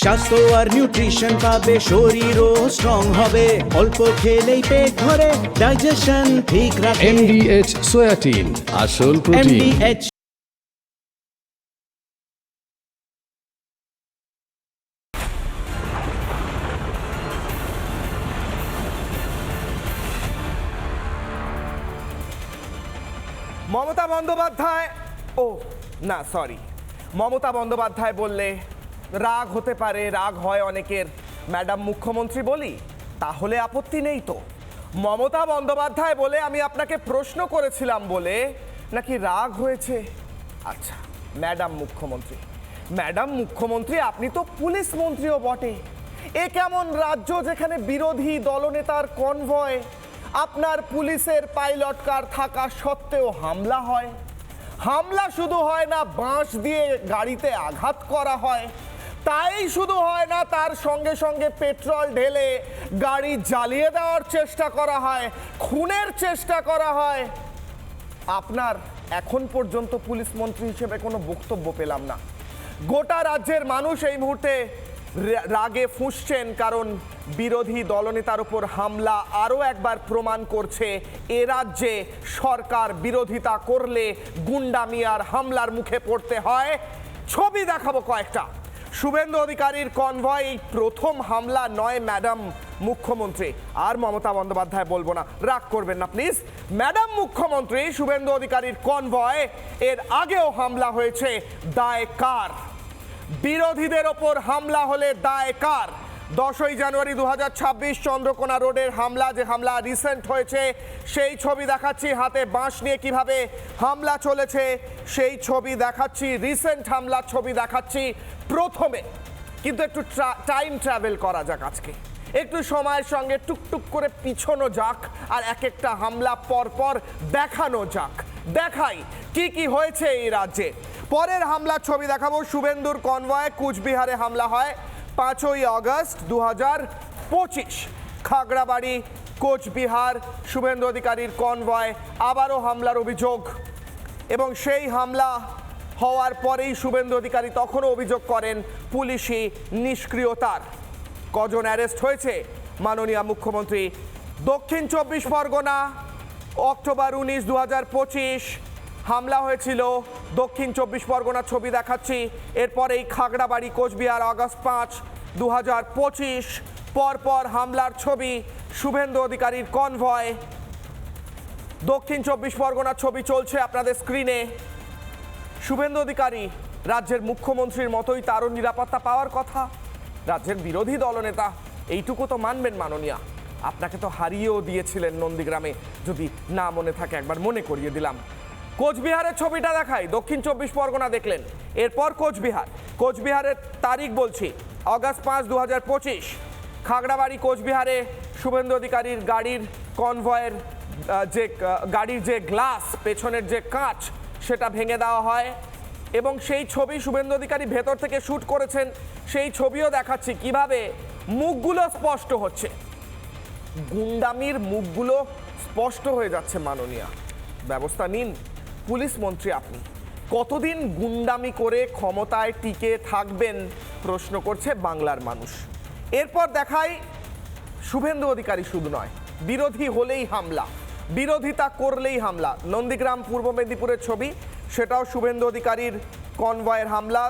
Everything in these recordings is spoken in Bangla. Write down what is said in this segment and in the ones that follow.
স্বাস্থ্য আর নিউট্রিশন পাবে, শরীরও স্ট্রং হবে, অল্প খেলেই পেট ভরে ডাইজেশন ঠিক রাখে। MDH সোয়াটিন, আসল প্রোটিন। MDH মমতা বন্দ্যোপাধ্যায় মমতা বন্দ্যোপাধ্যায় বললে রাগ হতে পারে, রাগ হয় অনেকের, ম্যাডাম মুখ্যমন্ত্রী বলি তাহলে আপত্তি নেই তো। মমতা বন্দ্যোপাধ্যায় বলে আমি আপনাকে প্রশ্ন করেছিলাম বলে নাকি রাগ হয়েছে? আচ্ছা, ম্যাডাম মুখ্যমন্ত্রী আপনি তো পুলিশ মন্ত্রীও বটে। এ কেমন রাজ্য যেখানে বিরোধী দলনেতার কনভয় আপনার পুলিশের পাইলট কার থাকা সত্ত্বেও হামলা হয়? হামলা শুধু হয় না, বাঁশ দিয়ে গাড়িতে আঘাত করা হয়। তাই শুধু হয় না, তার সঙ্গে সঙ্গে পেট্রোল ঢেলে গাড়ি জ্বালিয়ে দেওয়ার চেষ্টা করা হয়, খুনের চেষ্টা করা হয়। আপনার এখন পর্যন্ত পুলিশ মন্ত্রী হিসেবে কোনো বক্তব্য পেলাম না। গোটা রাজ্যের মানুষ এই মুহূর্তে রাগে ফুঁসছেন, কারণ বিরোধী দলনেতার উপর হামলা আরও একবার প্রমাণ করছে এ রাজ্যে সরকার বিরোধিতা করলে গুন্ডামি আর হামলার মুখে পড়তে হয়। ছবি দেখাবো কয়েকটা। শুভেন্দু অধিকারীর কনভয় এই প্রথম হামলা নয় ম্যাডাম মুখ্যমন্ত্রী। আর মমতা বন্দ্যোপাধ্যায় বলবো না, রাগ করবেন না প্লিজ। ম্যাডাম মুখ্যমন্ত্রী শুভেন্দু অধিকারীর কনভয়, এর আগেও হামলা হয়েছে, দায় কার? বিরোধীদের ওপর হামলা হলে দায় কার? 10ই জানুয়ারি 2026 চন্দ্রকোনা রোডের হামলা, যে হামলা রিসেন্ট হয়েছে, সেই ছবি দেখাচ্ছি। হাতে বাঁশ নিয়ে কিভাবে হামলা চলেছে সেই ছবি দেখাচ্ছি, রিসেন্ট হামলার ছবি দেখাচ্ছি প্রথমে। কিন্তু একটু টাইম ট্রাভেল করা যাক আজকে, একটু সময়ের সঙ্গে টুকটুক করে পিছনো যাক, আর এক একটা হামলা পরপর দেখানো যাক। দেখাই কি কি হয়েছে এই রাজ্যে। পরের হামলার ছবি দেখাবো। শুভেন্দুর কনভয়ে কুচবিহারে হামলা হয় 5ই আগস্ট 2025। খাগড়াবাড়ি, কোচবিহার, শুভেন্দু অধিকারীর কনভয় আবারও হামলার অভিযোগ। এবং সেই হামলা হওয়ার পরেই শুভেন্দু অধিকারী তখনও অভিযোগ করেন পুলিশি নিষ্ক্রিয়তার। কজন অ্যারেস্ট হয়েছে মাননীয় মুখ্যমন্ত্রী? দক্ষিণ 24 পরগনা অক্টোবর 19, 2025 হামলা হয়েছিল দক্ষিণ 24 পরগনার ছবি দেখাচ্ছি। এরপরেই খাগড়াবাড়ি, কোচবিহার আগস্ট 5, 2025 পরপর হামলার ছবি। শুভেন্দু অধিকারীর কনভয় দক্ষিণ 24 পরগনার ছবি চলছে আপনাদের স্ক্রিনে। শুভেন্দু অধিকারী রাজ্যের মুখ্যমন্ত্রীর মতোই তারও নিরাপত্তা পাওয়ার কথা। রাজ্যের বিরোধী দলনেতা, এইটুকু তো মানবেন মাননীয়া। আপনাকে তো হারিয়েও দিয়েছিলেন নন্দীগ্রামে, যদি না মনে থাকে একবার মনে করিয়ে দিলাম। কোচবিহারের ছবিটা দেখাই। দক্ষিণ 24 পরগনা দেখলেন, এরপর কোচবিহারের তারিখ বলছি, আগস্ট 5, 2025 খাগড়াবাড়ি কোচবিহারে শুভেন্দু অধিকারীর গাড়ির কনভয়ের গাড়ির যে গ্লাস, পেছনের যে কাঁচ, সেটা ভেঙে দেওয়া হয়। এবং সেই ছবি শুভেন্দু অধিকারী ভেতর থেকে শ্যুট করেছেন, সেই ছবিও দেখাচ্ছি কিভাবে মুখগুলো স্পষ্ট হচ্ছে। গুন্ডামির মুখগুলো স্পষ্ট হয়ে যাচ্ছে মাননীয়া। ব্যবস্থা নিন পুলিশ মন্ত্রী আপনি। কতদিন গুন্ডামি করে ক্ষমতায় টিকে থাকবেন প্রশ্ন করছে বাংলার মানুষ। এরপর দেখাই শুভেন্দু অধিকারী শুধু নয়, বিরোধী হলেই হামলা, বিরোধিতা করলেই হামলা। নন্দীগ্রাম পূর্ব মেদিনীপুরের ছবি, সেটাও শুভেন্দু অধিকারীর কনভয়ের হামলা।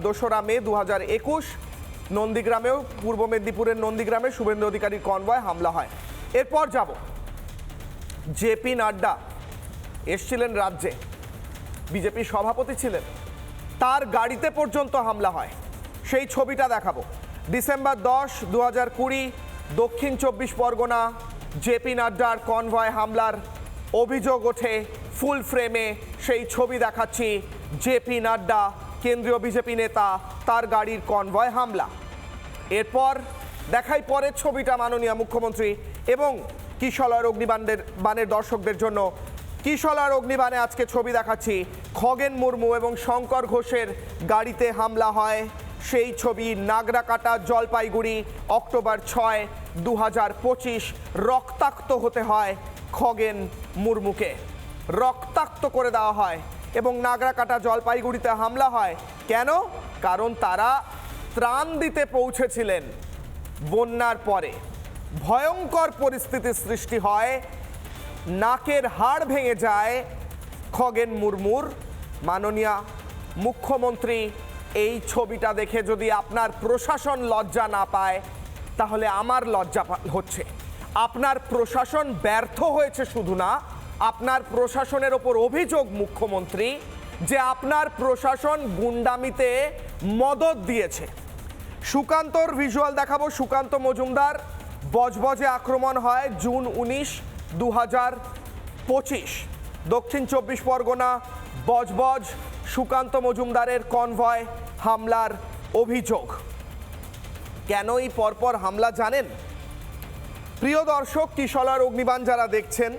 2রা মে 2021 নন্দীগ্রামেও, পূর্ব মেদিনীপুরের নন্দীগ্রামে শুভেন্দু অধিকারীর কনভয় হামলা হয়। এরপর যাব, জেপি নাড্ডা এসছিলেন রাজ্যে, বিজেপি সভাপতি ছিলেন, তার গাড়িতে পর্যন্ত হামলা হয়। সেই ছবিটা দেখাবো। ডিসেম্বর 10, 2020 দক্ষিণ 24 পরগনা জেপি নাড্ডার কনভয় হামলার অভিযোগ ওঠে ফুল ফ্রেমে। সেই ছবি দেখাচ্ছি। জেপি নাড্ডা, কেন্দ্রীয় বিজেপি নেতা, তার গাড়ির কনভয় হামলা। এরপর দেখাই পরের ছবিটা মাননীয় মুখ্যমন্ত্রী এবং কিশলয়ের অগ্নিবাণের দর্শকদের জন্য। কিশলয়ের অগ্নিবাণে আজকে ছবি দেখাচ্ছি। খগেন মুর্মু এবং শঙ্কর ঘোষের গাড়িতে হামলা হয়, সেই ছবি। নাগরাকাটা, জলপাইগুড়ি অক্টোবর 6, 2025 রক্তাক্ত হতে হয় খগেন মুর্মুকে, রক্তাক্ত করে দেওয়া হয়। এবং নাগরাকাটা, জলপাইগুড়িতে হামলা হয় কেন? কারণ তারা ত্রাণ দিতে পৌঁছেছিলেন বন্যার পরে ভয়ঙ্কর পরিস্থিতির সৃষ্টি হয়, নাকের হাড় ভেঙে যায় খগেন মুর্মুর। মাননীয় মুখ্যমন্ত্রী, এই ছবিটা দেখে যদি আপনার প্রশাসন লজ্জা না পায় তাহলে আমার লজ্জা হচ্ছে। আপনার প্রশাসন ব্যর্থ হয়েছে শুধু না, আপনার প্রশাসনের ওপর অভিযোগ মুখ্যমন্ত্রী যে আপনার প্রশাসন গুন্ডামিতে মদত দিয়েছে। সুকান্তর ভিজুয়াল দেখাবো। সুকান্ত মজুমদার, বজবজে আক্রমণ হয় জুন 19, 2025, দক্ষিণ 24 পরগনা। বজবজ সুকান্ত মজুমদারের কনভয় হামলার অভিযোগ। কেন এই পরপর হামলা জানেন? প্রিয় দর্শক, কিশলার অগ্নিবাণ যারা দেখছেন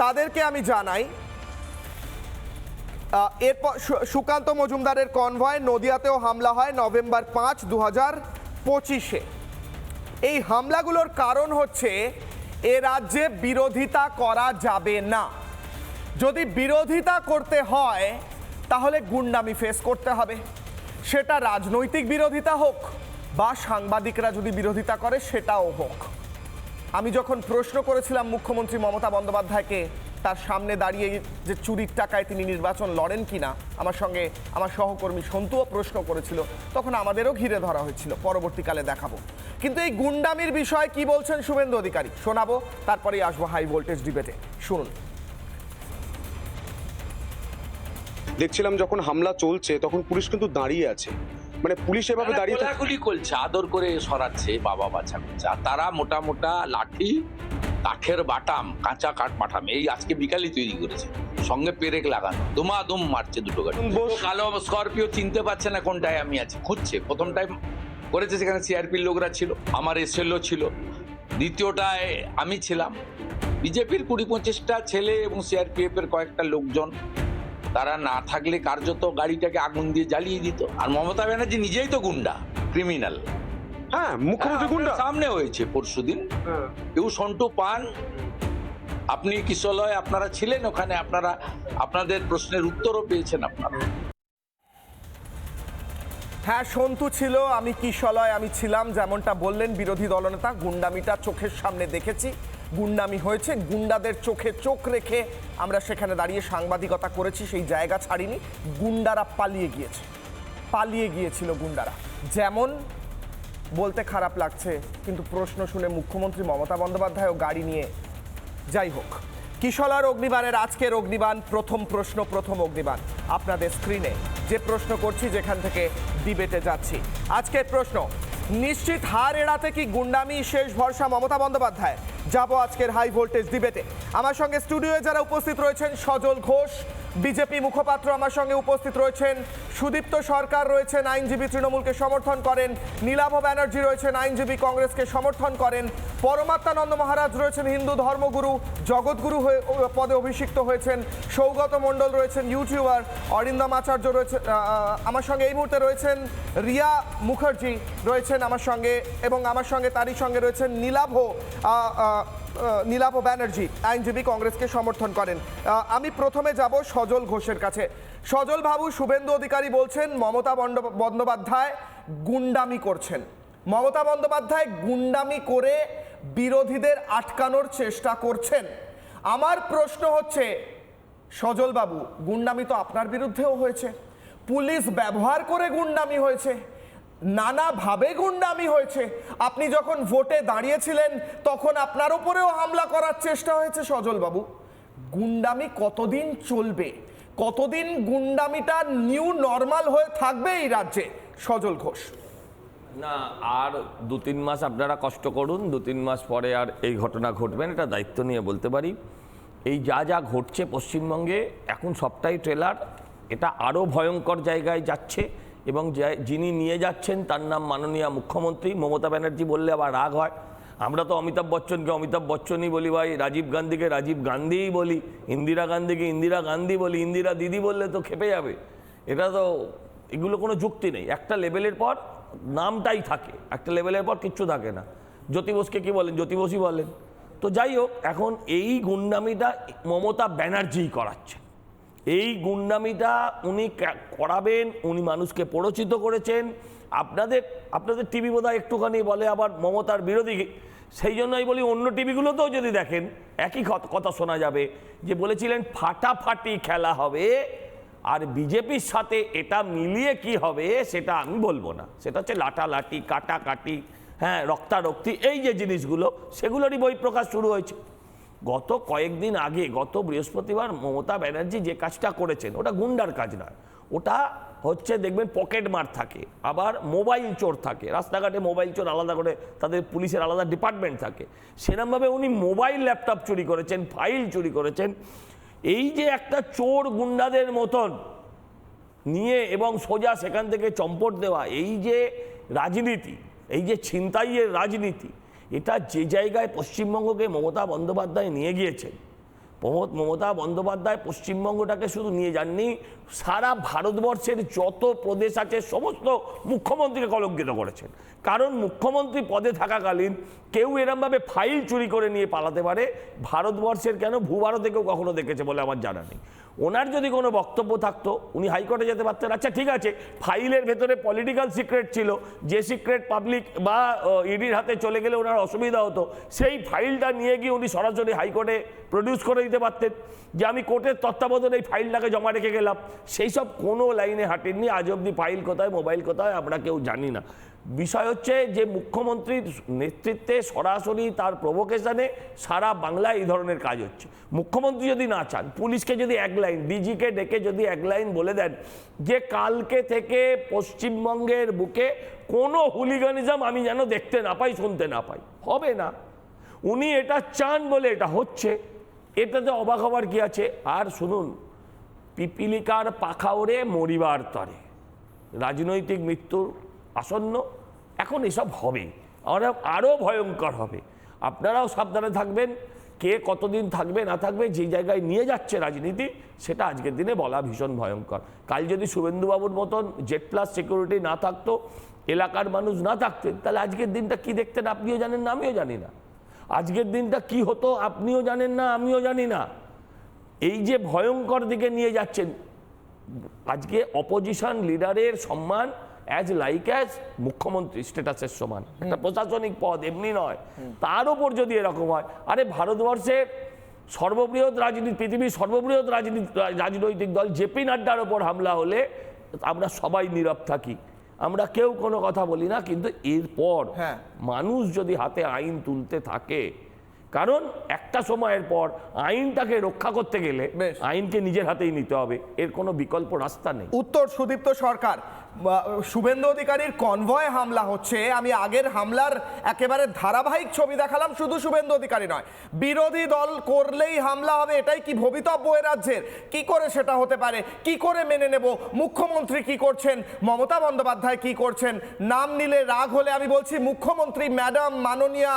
তাদেরকে আমি জানাই, এরপর সুকান্ত মজুমদারের কনভয় নদিয়াতেও হামলা হয় নভেম্বর 5, 2025-এ। এই হামলাগুলোর কারণ হচ্ছে এ রাজ্যে বিরোধিতা করা যাবে না। যদি বিরোধিতা করতে হয় তাহলে গুন্ডামি ফেস করতে হবে, সেটা রাজনৈতিক বিরোধিতা হোক বা সাংবাদিকরা যদি বিরোধিতা করে সেটাও হোক। আমি যখন প্রশ্ন করেছিলাম মুখ্যমন্ত্রী মমতা বন্দ্যোপাধ্যায়কে তার সামনে দাঁড়িয়ে যে চুরির টাকায় তিনি নির্বাচন লড়েন কিনা, আমার সঙ্গে আমার সহকর্মী সন্তুও প্রশ্ন করেছিল, তখন আমাদেরও ঘিরে ধরা হয়েছিল। পরবর্তীকালে দেখাবো। কিন্তু এই গুন্ডামির বিষয়ে কি বলছেন শুভেন্দু অধিকারী শোনাবো, তারপরেই আসবো হাই ভোল্টেজ ডিবেটে। শুনুন। দেখছিলাম যখন হামলা চলছে তখন পুলিশ কিন্তু দাঁড়িয়ে আছে, মানে পুলিশ এভাবে দাঁড়িয়ে গোলাগুলি করছে, আদর করে সরাচ্ছে, বাবা বাচ্চা করছে। আর তারা মোটা মোটা লাঠি, কাঠের বাটাম, কাঁচা কাঠ বাটাম এই আজকে বিকালই তৈরি করেছে, সঙ্গে পেরেক লাগানো, দুমাদুম মারছে দুটো গাড়ি। কালো স্করপিও চিনতে পারছে না কোনটায় আমি আছি, খুঁজছে। প্রথম টাইম করেছে সেখানে সিআরপির লোকরা ছিল, আমার এসএলও ছিল, দ্বিতীয়টায় আমি ছিলাম, বিজেপির 20-25টা ছেলে এবং সিআরপিএফ এর কয়েকটা লোকজন। তারা না থাকলে কার্যত গাড়িটাকে আগুন দিয়ে জ্বালিয়ে দিত। আর মমতা ব্যানার্জি নিজেই তো গুন্ডা, ক্রিমিনাল। হ্যাঁ, মুখ্যমন্ত্রী গুন্ডা সামনে হয়েছে পরশুদিন। কেউ সন্টু পান, আপনি কিশলয় আপনারা ছিলেন ওখানে, আপনারা আপনাদের প্রশ্নের উত্তরও পেয়েছেন আপনারা। হ্যাঁ, সন্তু ছিল, আমি কিশলয় আমি ছিলাম, যেমনটা বললেন বিরোধী দলনেতা। গুন্ডামিটা চোখের সামনে দেখেছি, গুন্ডামি হয়েছে, গুন্ডাদের চোখে চোখ রেখে আমরা সেখানে দাঁড়িয়ে সাংবাদিকতা করেছি, সেই জায়গা ছাড়িনি। গুন্ডারা পালিয়ে গিয়েছিল গুন্ডারা। যেমন বলতে খারাপ লাগছে, কিন্তু প্রশ্ন শুনে মুখ্যমন্ত্রী মমতা বন্দ্যোপাধ্যায়ও গাড়ি নিয়ে, যাই হোক। কিশলার অগ্নিবাণের আজকের অগ্নিবাণ, প্রথম প্রশ্ন, প্রথম অগ্নিবাণ আপনাদের স্ক্রিনে যে প্রশ্ন করছি, যেখান থেকে ডিবেটে যাচ্ছি। আজকের প্রশ্ন, নিশ্চিত হার এড়াতে কি গুন্ডামি শেষ ভরসা মমতা বন্দ্যোপাধ্যায়? যাবো আজকের হাই ভোল্টেজ ডিবেটে। আমার সঙ্গে স্টুডিওয়ে যারা উপস্থিত রয়েছেন, সজল ঘোষ বিজেপি মুখপাত্র আমার সঙ্গে উপস্থিত রয়েছেন, সুদীপ্ত সরকার রয়েছেন, আইনজীবী, তৃণমূলকে সমর্থন করেন, নীলাভ ব্যানার্জি রয়েছেন, আইনজীবী, কংগ্রেসকে সমর্থন করেন, পরমাত্মানন্দ মহারাজ রয়েছেন, হিন্দু ধর্মগুরু, জগৎগুরু হয়ে পদে অভিষিক্ত হয়েছেন, সৌগত মণ্ডল রয়েছেন, ইউটিউবার, অরিন্দম আচার্য রয়েছে আমার সঙ্গে এই মুহূর্তে রয়েছেন, রিয়া মুখার্জি রয়েছেন আমার সঙ্গে, এবং আমার সঙ্গে তারই সঙ্গে রয়েছেন নীলাভ ব্যানার্জি, আইনজীবী, কংগ্রেসকে সমর্থন করেন। আমি প্রথমে যাব সজল ঘোষের কাছে। সজল বাবু, শুভেন্দু অধিকারী বলছেন মমতা বন্দ্যোপাধ্যায় গুন্ডামি করছেন, মমতা বন্দ্যোপাধ্যায় গুন্ডামি করে বিরোধীদের আটকানোর চেষ্টা করছেন। আমার প্রশ্ন হচ্ছে, সজল বাবু, গুন্ডামি তো আপনার বিরুদ্ধেও হয়েছে, পুলিশ ব্যবহার করে গুন্ডামি হয়েছে, নানাভাবে গুন্ডামি হয়েছে। আপনি যখন ভোটে দাঁড়িয়েছিলেন তখন আপনার উপরেও হামলা করার চেষ্টা হয়েছে। সজল বাবু, গুন্ডামি কতদিন চলবে? কতদিন গুন্ডামিটা নিউ নর্মাল হয়ে থাকবে এই রাজ্যে? সজল ঘোষ। না, আর 2-3 মাস আপনারা কষ্ট করুন, 2-3 মাস পরে আর এই ঘটনা ঘটবেন, এটা দায়িত্ব নিয়ে বলতে পারি। এই যা ঘটছে পশ্চিমবঙ্গে এখন সবটাই ট্রেলার, এটা আরও ভয়ঙ্কর জায়গায় যাচ্ছে, এবং যিনি নিয়ে যাচ্ছেন তার নাম মাননীয় মুখ্যমন্ত্রী মমতা ব্যানার্জি। বললে আবার রাগ হয়, আমরা তো অমিতাভ বচ্চনকে অমিতাভ বচ্চনই বলি ভাই, রাজীব গান্ধীকে রাজীব গান্ধীই বলি, ইন্দিরা গান্ধীকে ইন্দিরা গান্ধী বলি, ইন্দিরা দিদি বললে তো খেপে যাবে। এটা তো, এগুলো কোনো যুক্তি নেই। একটা লেভেলের পর নামটাই থাকে, একটা লেভেলের পর কিচ্ছু থাকে না। জ্যোতি বোসকে কি বলেন? জ্যোতি বোসই বলেন। তো যাই হোক, এখন এই গুন্ডামিটা মমতা ব্যানার্জিই করাচ্ছেন। এই গুন্ডামিটা উনি করাবেন, উনি মানুষকে প্ররোচিত করেছেন। আপনাদের টিভি বোধহয় একটুখানি বলে আবার মমতার বিরোধী, সেই জন্যই বলি অন্য টিভিগুলোতেও যদি দেখেন একই কথা শোনা যাবে, যে বলেছিলেন ফাটাফাটি খেলা হবে, আর বিজেপির সাথে এটা মিলিয়ে কি হবে সেটা আমি বলবো না, সেটা হচ্ছে লাটালাটি কাটাকাটি, হ্যাঁ রক্তারক্তি, এই যে জিনিসগুলো সেগুলোরই বহিঃপ্রকাশ শুরু হয়েছে। গত কয়েকদিন আগে, গত বৃহস্পতিবার মমতা ব্যানার্জি যে কাজটা করেছেন ওটা গুন্ডার কাজ নয়, ওটা হচ্ছে দেখবেন পকেট মার থাকে, আবার মোবাইল চোর থাকে, রাস্তাঘাটে মোবাইল চোর আলাদা করে তাদের পুলিশের আলাদা ডিপার্টমেন্ট থাকে, সেরকমভাবে উনি মোবাইল ল্যাপটপ চুরি করেছেন, ফাইল চুরি করেছেন। এই যে একটা চোর গুন্ডাদের মতন নিয়ে এবং সোজা সেখান থেকে চম্পট দেওয়া, এই যে রাজনীতি, এই যে ছিনতাইয়ের রাজনীতি, এটা যে জায়গায় পশ্চিমবঙ্গকে মমতা বন্দ্যোপাধ্যায় নিয়ে গিয়েছেন, মমতা বন্দ্যোপাধ্যায় পশ্চিমবঙ্গটাকে শুধু নিয়ে যাননি, সারা ভারতবর্ষের যত প্রদেশ আছে সমস্ত মুখ্যমন্ত্রীকে কলঙ্কিত করেছেন। কারণ মুখ্যমন্ত্রী পদে থাকাকালীন কেউ এরমভাবে ফাইল চুরি করে নিয়ে পালাতে পারে ভারতবর্ষের কেন ভূভারতে কেউ কখনো দেখেছে বলে আমার জানা নেই। ওনার যদি কোনো বক্তব্য থাকতো উনি হাইকোর্টে যেতে পারতেন, আচ্ছা ঠিক আছে ফাইলের ভেতরে পলিটিক্যাল সিক্রেট ছিল, যে সিক্রেট পাবলিক বা ইডির হাতে চলে গেলে ওনার অসুবিধা হতো, সেই ফাইলটা নিয়ে গিয়ে উনি সরাসরি হাইকোর্টে প্রডিউস করে দিতে পারতেন যে আমি কোর্টের তত্ত্বাবধানে এই ফাইলটাকে জমা রেখে গেলাম। সেই সব কোনো লাইনে হাঁটেননি, আজ অবধি ফাইল কোথায় মোবাইল কোথায় আমরা কেউ জানি না। বিষয় হচ্ছে যে মুখ্যমন্ত্রীর নেতৃত্বে সরাসরি তার প্রভোকেশনে সারা বাংলায় এই ধরনের কাজ হচ্ছে। মুখ্যমন্ত্রী যদি না চান, পুলিশকে যদি এক লাইন, ডিজিকে ডেকে যদি এক লাইন বলে দেন যে কালকে থেকে পশ্চিমবঙ্গের বুকে কোনো হুলিগানিজম আমি যেন দেখতে না পাই, শুনতে না পাই, হবে না। উনি এটা চান বলে এটা হচ্ছে, এটাতে অবাক হবার কি আছে? আর শুনুন, পিপিলিকার পাখা ওড়ে মরিবার তরে, রাজনৈতিক মৃত্যুর আসন্ন, এখন এসব হবে, আরও ভয়ঙ্কর হবে। আপনারাও সাবধানে থাকবেন, কে কতদিন থাকবে না থাকবে, যে জায়গায় নিয়ে যাচ্ছে রাজনীতি সেটা আজকের দিনে বলা ভীষণ ভয়ঙ্কর। কাল যদি শুভেন্দুবাবুর মতন জেড প্লাস সিকিউরিটি না থাকতো, এলাকার মানুষ না থাকতেন, তাহলে আজকের দিনটা কি দেখতেন আপনিও জানেন না, আমিও জানি না। আজকের দিনটা কি হতো আপনিও জানেন না, আমিও জানি না। এই যে ভয়ঙ্কর দিকে নিয়ে যাচ্ছেন, আজকে অপোজিশন লিডারের সম্মান অ্যাজ লাইক অ্যাজ মুখ্যমন্ত্রী স্ট্যাটাসের সমান, একটা প্রশাসনিক পদ, এমনি নয়। তার উপর যদি এরকম হয়, আরে ভারতবর্ষের সর্ববৃহৎ রাজনীতি, পৃথিবীর সর্ববৃহৎ রাজনৈতিক দল জেপি নাড্ডার ওপর হামলা হলে আমরা সবাই নীরব থাকি, আমরা কেউ কোনো কথা বলি না। কিন্তু এরপর মানুষ যদি হাতে আইন তুলতে থাকে, কারণ একটা সময়ের পর আইনটাকে রক্ষা করতে গেলে আইনকে নিজের হাতেই নিতে হবে, এর কোনো বিকল্প রাস্তা নেই। উত্তর সুদীপ্ত সরকার, শুভেন্দু অধিকারীর কনভয় হামলা হচ্ছে, আমি আগের হামলার একেবারে ধারাবাহিক ছবি দেখালাম, শুধু শুভেন্দু অধিকারী নয়, বিরোধী দল করলেই হামলা হবে, এটাই কি ভবিতব্য এ রাজ্যের? কি করে সেটা হতে পারে? কি করে মেনে নেব? মুখ্যমন্ত্রী কি করছেন, মমতা বন্দ্যোপাধ্যায় কি করছেন? নাম নিলে রাগ হলে আমি বলছি মুখ্যমন্ত্রী ম্যাডাম মাননীয়া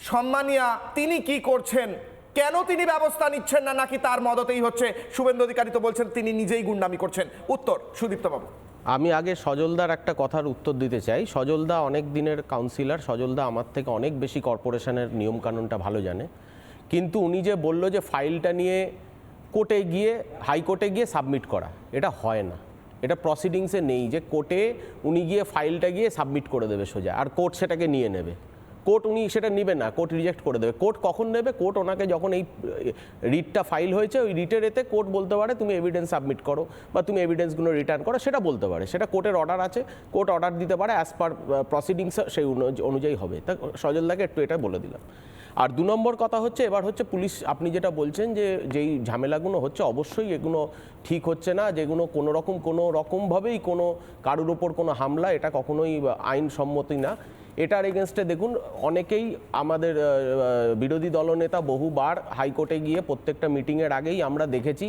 সম্মানিয়া তিনি কি করছেন? কেন তিনি ব্যবস্থা নিচ্ছেন না, নাকি তার মদতেই হচ্ছে? শুভেন্দু অধিকারী তো বলছেন তিনি নিজেই গুন্ডামি করছেন। উত্তর সুদীপ্ত বাবু। আমি আগে সজলদার একটা কথার উত্তর দিতে চাই। সজলদা অনেক দিনের কাউন্সিলর, সজলদা আমার থেকে অনেক বেশি কর্পোরেশনের নিয়মকানুনটা ভালো জানে। কিন্তু উনি যে বলল যে ফাইলটা নিয়ে কোর্টে গিয়ে, হাইকোর্টে গিয়ে সাবমিট করা, এটা হয় না, এটা প্রসিডিংসে নেই যে কোর্টে উনি গিয়ে ফাইলটা গিয়ে সাবমিট করে দেবে সোজা, আর কোর্ট সেটাকে নিয়ে নেবে। কোর্ট উনি সেটা নেবে না, কোর্ট রিজেক্ট করে দেবে। কোর্ট কখন নেবে? কোর্ট ওনাকে যখন এই রিটটা ফাইল হয়েছে, ওই রিটের এতে কোর্ট বলতে পারে তুমি এভিডেন্স সাবমিট করো বা তুমি এভিডেন্সগুলো রিটার্ন করো, সেটা বলতে পারে। সেটা কোর্টের অর্ডার আছে, কোর্ট অর্ডার দিতে পারে, অ্যাজ পার প্রসিডিংস সেই অনুযায়ী হবে। তা সজলদাকে একটু এটা বলে দিলাম। আর দু নম্বর কথা হচ্ছে, এবার হচ্ছে পুলিশ, আপনি যেটা বলছেন যে যেই ঝামেলাগুলো হচ্ছে, অবশ্যই এগুলো ঠিক হচ্ছে না, যেগুলো কোনো রকমভাবেই কোনো কারোর ওপর কোনো হামলা, এটা কখনোই আইনসম্মতই না। এটার এগেনস্টে দেখুন, অনেকেই আমাদের বিরোধী দলনেতা বহুবার হাইকোর্টে গিয়ে প্রত্যেকটা মিটিংয়ের আগেই আমরা দেখেছি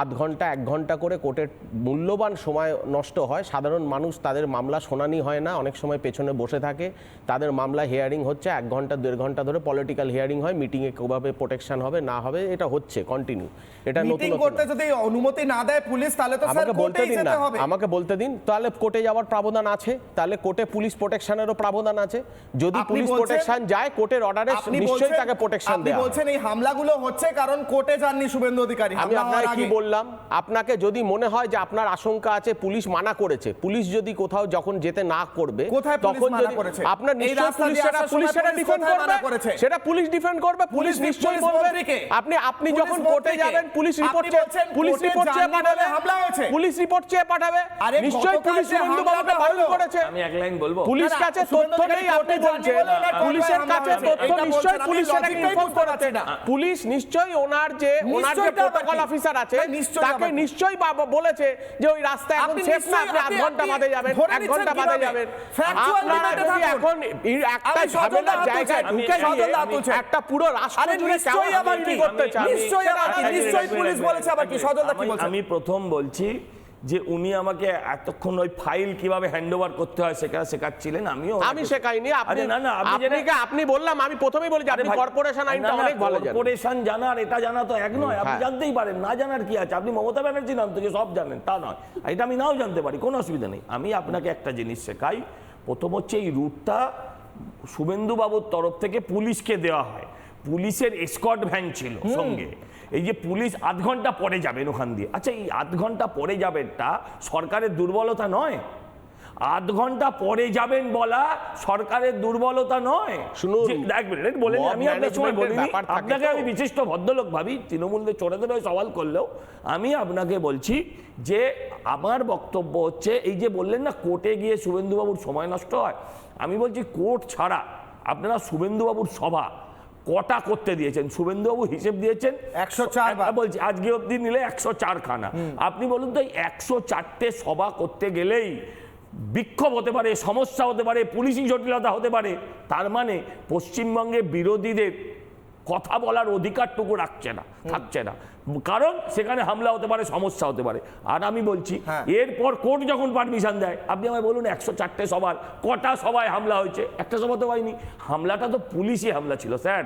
আধ ঘন্টা 1 ঘন্টা করে কোর্টের মূল্যবান সময় নষ্ট হয়। সাধারণ মানুষ, তাদের মামলা শুনানি হয় না, অনেক সময় পেছনে বসে থাকে, তাদের মামলা হিয়ারিং হচ্ছে 1 ঘন্টা 1.5 ঘন্টা ধরে, পলিটিক্যাল হিয়ারিং হয়, মিটিংয়ে কীভাবে প্রোটেকশন হবে না হবে এটা হচ্ছে কন্টিনিউ। এটা নতুন করতে যদি অনুমতি না দেয় পুলিশ, তাহলে তো স্যার কোর্টেই যেতে হবে। আমাকে বলতে দিন, তাহলে কোর্টে যাওয়ার প্রাবধান আছে, তাহলে কোর্টে পুলিশ প্রোটেকশনেরও প্রাবধান আছে, যদি আপনি পুলিশ বলছেন- প্রোটেকশন যায় কোর্টের অর্ডারে আপনি নিশ্চয়ই বলছেন- তাকে প্রোটেকশন আপনি দেওয়া হবে। বলছেন এই হামলাগুলো হচ্ছে কারণ কোর্টে যাননি শুভেন্দু অধিকারী। আমি হামলা হওয়ার আপনাকে কি আগে। বললাম, আপনাকে যদি মনে হয় যে আপনার আশঙ্কা আছে পুলিশ মানা করেছে, পুলিশ যদি কোথাও যখন যেতে না করবে কোথায় পুলিশ তখন মানা যদি করেছে? আপনার এই নিশ্চয়ই রাস্তা পুলিশ দিয়ে সেটা আসার পুলিশ সময় সেটা পুলিশ ডিফেন্ড কোথায় মানা করবে, করেছে? সেটা পুলিশ ডিফেন্ড করবে, পুলিশ নিশ্চয়ই বলবে। মন্ত্রীকে। আপনি যখন পুলিশ কোর্টে মন্ত্রীকে। যাবেন পুলিশ রিপোর্ট আপনি বলছেন পুলিশ কোর্টে রিপোর্ট চেয়ে যাননি পাঠাবে, বলে হামলা হয়েছে? পুলিশ রিপোর্ট চেয়ে পাঠাবে, আরে নিশ্চয়ই গতকাল পুলিশ যে শুভেন্দু বাবুকে হামলাটা বারণ হলো, করেছে। আমি এক লাইন বলবো। পুলিশ না, না, কাছে শুভেন্দু তথ্য অধিকারী নেই, আপনি কোর্টে বলছেন যাননি বলে ওনার পুলিশের হামলা কাছে হয়েছে। তথ্য এটা নিশ্চয়ই বলছেন, পুলিশ আপনি সেটাকে লজিকটাই ইনফর্ম বুঝতে করেছে। পারছেন না। পুলিশ নিশ্চয়ই ওনার যে নিশ্চয়টা আবার প্রোটোকল কি? অফিসার আছে না, নিশ্চয়ই তাকে আবার কি? নিশ্চয়ই বলেছে যে ওই রাস্তা এখন আপনি সেফ না, আপনি নিশ্চয়ই- আধ ঘন্টা আপনি বাদে যাবেন, ধরে 1 ঘন্টা নিচ্ছেন বাদে কিভাবে? যাবেন। Factual আপনারা debate-এ যদি থাকুন। এখন একটা আমি সজল ঝামেলার দা জায়গায় তুলছেন, ঢুকে সজল গিয়ে দা তুলছেন। একটা পুরো রাষ্ট্র আরে জুড়ে নিশ্চয়ই কেমন আবার রাজনীতি কি? করতে চান? নিশ্চয়ই আবার কি? নিশ্চয়ই পুলিশ বলেছে আবার কি? সজল দা কি বলছেন? আমি প্রথম বলছি যে উনি আমাকে এতক্ষণ ওই ফাইল কিভাবে হ্যান্ডওভার করতে হয় সেটা শেখাচ্ছিলেন, আমিও আমি শেখাইনি, আপনি আরে না না আপনি যেটা আপনি বললাম, আমি প্রথমেই বলি যে আপনি কর্পোরেশন আইনটা অনেক ভালো জানেন। কর্পোরেশন জানার এটা জানা তো এক নয়, আপনি হ্যাঁ। জানতেই পারেন, না জানার কি আছে? আপনি মমতা ব্যানার্জি নাম থেকে সব জানেন তা নয়, এটা আমি নাও জানতে পারি, কোনো অসুবিধা নেই। আমি আপনাকে একটা জিনিস শেখাই, প্রথম হচ্ছে এই রুটটা শুভেন্দু বাবুর তরফ থেকে পুলিশকে দেওয়া হয়, পুলিশের এসকর্ট ভ্যান ছিল সঙ্গে। এই যে পুলিশ আধ ঘন্টা পরে যাবেন ওখান দিয়ে, আচ্ছা এই আধ ঘন্টা পরে যাবেনটা সরকারের দুর্বলতা নয়? আধ ঘন্টা পরে যাবেন বলা সরকারের দুর্বলতা নয়। শুনুন, যে- এক মিনিট বলে নিই, mob আমি আপনার সময় management-এর বলিনি, ব্যাপার থাকে আপনাকে তো। আমি বিশিষ্ট ভদ্রলোক ভাবি, তৃণমূলদের চড়ে ধরে সওয়াল করলেও আমি আপনাকে বলছি যে আমার বক্তব্য হচ্ছে এই যে বললেন না কোর্টে গিয়ে শুভেন্দুবাবুর সময় নষ্ট হয়, আমি বলছি কোর্ট ছাড়া আপনারা শুভেন্দুবাবুর সভা কটা করতে দিয়েছেন? শুভেন্দুবাবু হিসেব দিয়েছেন 104 বার। বলছি আজকে অবধি নিলে 104 খানা। আপনি বলুন তো এই 104টে সভা করতে গেলেই বিক্ষোভ হতে পারে, সমস্যা হতে পারে, পুলিশি জটিলতা হতে পারে, তার মানে পশ্চিমবঙ্গে বিরোধীদের কথা বলার অধিকারটুকু থাকছে না, কারণ সেখানে হামলা হতে পারে, সমস্যা হতে পারে। আর আমি বলছি এরপর কোর্ট যখন পারমিশন দেয়, আপনি আমায় বলুন 104টে সভার কটা সভায় হামলা হয়েছে? একটা সভা তো হয়নি। হামলাটা তো পুলিশি হামলা ছিল স্যার,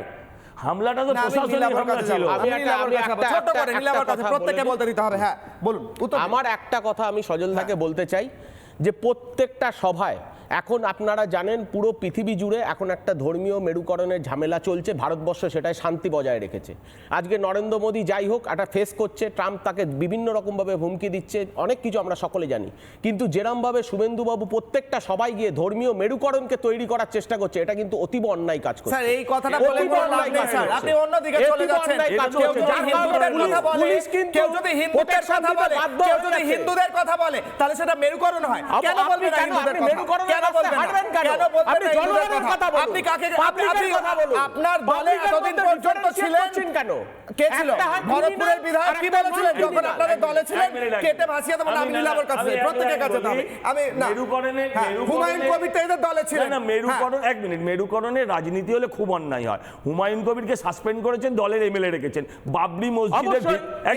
হামলাটা তো না, আমি প্রশাসনিক নীলাভর হামলা কাছে ছিল। যাবো। আমি আমি নীলাভর কাছে যাবো। একটা- ছোট্ট করে একটা নীলাভর কাছে কথা প্রত্যেককে বলে বলতে দিতে হবে। হ্যাঁ বলুন, উত্তর দিন। আমার একটা কথা আমি সজলদাকে বলতে চাই যে প্রত্যেকটা সভায় এখন আপনারা জানেন পুরো পৃথিবী জুড়ে এখন একটা ধর্মীয় মেরুকরণের ঝামেলা চলছে, ভারতবর্ষ সেটাই শান্তি বজায় রেখেছে। আজকে নরেন্দ্র মোদী যাই হোক একটা ফেস করছে, ট্রাম্প তাকে বিভিন্ন রকমভাবে হুমকি দিচ্ছে, অনেক কিছু আমরা সকলে জানি, কিন্তু যেরমভাবে শুভেন্দুবাবু প্রত্যেকটা সবাই গিয়ে ধর্মীয় মেরুকরণকে তৈরি করার চেষ্টা করছে, এটা কিন্তু অতীব অন্যায় কাজ করছে। স্যার এই কথাটা অতীব বলে কোনো লাভ অন্যায় নেই কাজ স্যার, করছে। আপনি অন্যদিকে চলে অতীব যাচ্ছেন। অন্যায় কাজ কেউ করছে। যদি যার হিন্দুদের কারণে কথা বলে, পুলিশ কিন্তু কেউ যদি হিন্দুদের protection কথা দিতে বলে, বাধ্য কেউ হয়ে যদি গেছে। হিন্দুদের কথা বলে, তাহলে সেটা মেরুকরণ হয়। কেন বলবেন না হিন্দুদের আপনি কথা? মেরুকরণের কেন রাস্তায় বলবেন না? হাঁটবেন কেন? কেন বলবেন আপনি না হিন্দুদের জনগণের কথা? কথা বলুন। আপনি কাকে পাবলিকের কথা বলুন। আপনার দলে পাবলিকের এতদিন মধ্যে পর্যন্ত differentiate ছিলেন করছেন কেন? কে ছিল? একটা হাত ভরতপুরের criminal, বিধায়ক আর কি একটা বলেছিলেন non-criminal? যখন আপনাদের দলে ছিলেন? এক মিনিট, কেটে ভাসিয়ে দেবেন। আমি নীলাভর কাছে যাই, প্রত্যেকের কাছে যাবে। আমি না হুমায়ুন কবির তো এদের দলে ছিলেন। না মেরুকরণ, এক মিনিট, মেরুকরণের রাজনীতি হলে খুব অন্যায় হয়। হুমায়ুন কবিরকে সাসপেন্ড করেছেন, দলের এমএলএ রেখেছেন। বাবরি মসজিদের অবশ্যই। এক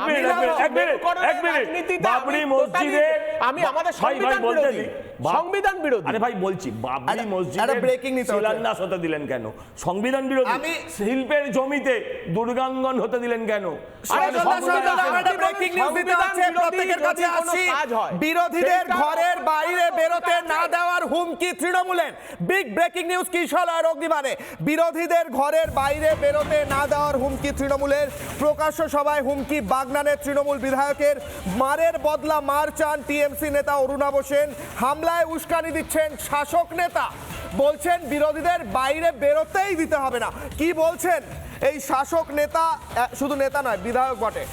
মিনিট বাবরি মসজিদের আমি আমাদের ভাই সংবিধান বলতে বিরোধী। দিই। সংবিধান বিরোধী। আরে ভাই বলছি বাবরি একটা মসজিদের breaking নিতে হচ্ছে। শিলান্যাস হতে দিলেন কেন? সংবিধান বিরোধী। শিল্পের জমিতে দুর্গাঙ্গন হতে দিলেন কেন? বিরোধীদের ঘরের বাইরে বেরোতে না দেওয়ার হুমকি তৃণমূলের। বিগ ব্রেকিং নিউজ কিশোর অগ্নিবাণে। বিরোধীদের ঘরের বাইরে বেরোতে না দেওয়ার হুমকি তৃণমূলের। প্রকাশ্য সভায় হুমকি বাগনানের তৃণমূল বিধায়কের। মারের বদলা মার চান টিএমসি নেতা অরুণাভ সেন। হামলায় উস্কানি দিচ্ছেন শাসক নেতা, বলছেন বিরোধীদের বাইরে বেরোতেই দিতে হবে না। কি বলছেন এই শাসক নেতা? শুধু নেতা নয়, বিধায়ক বটে।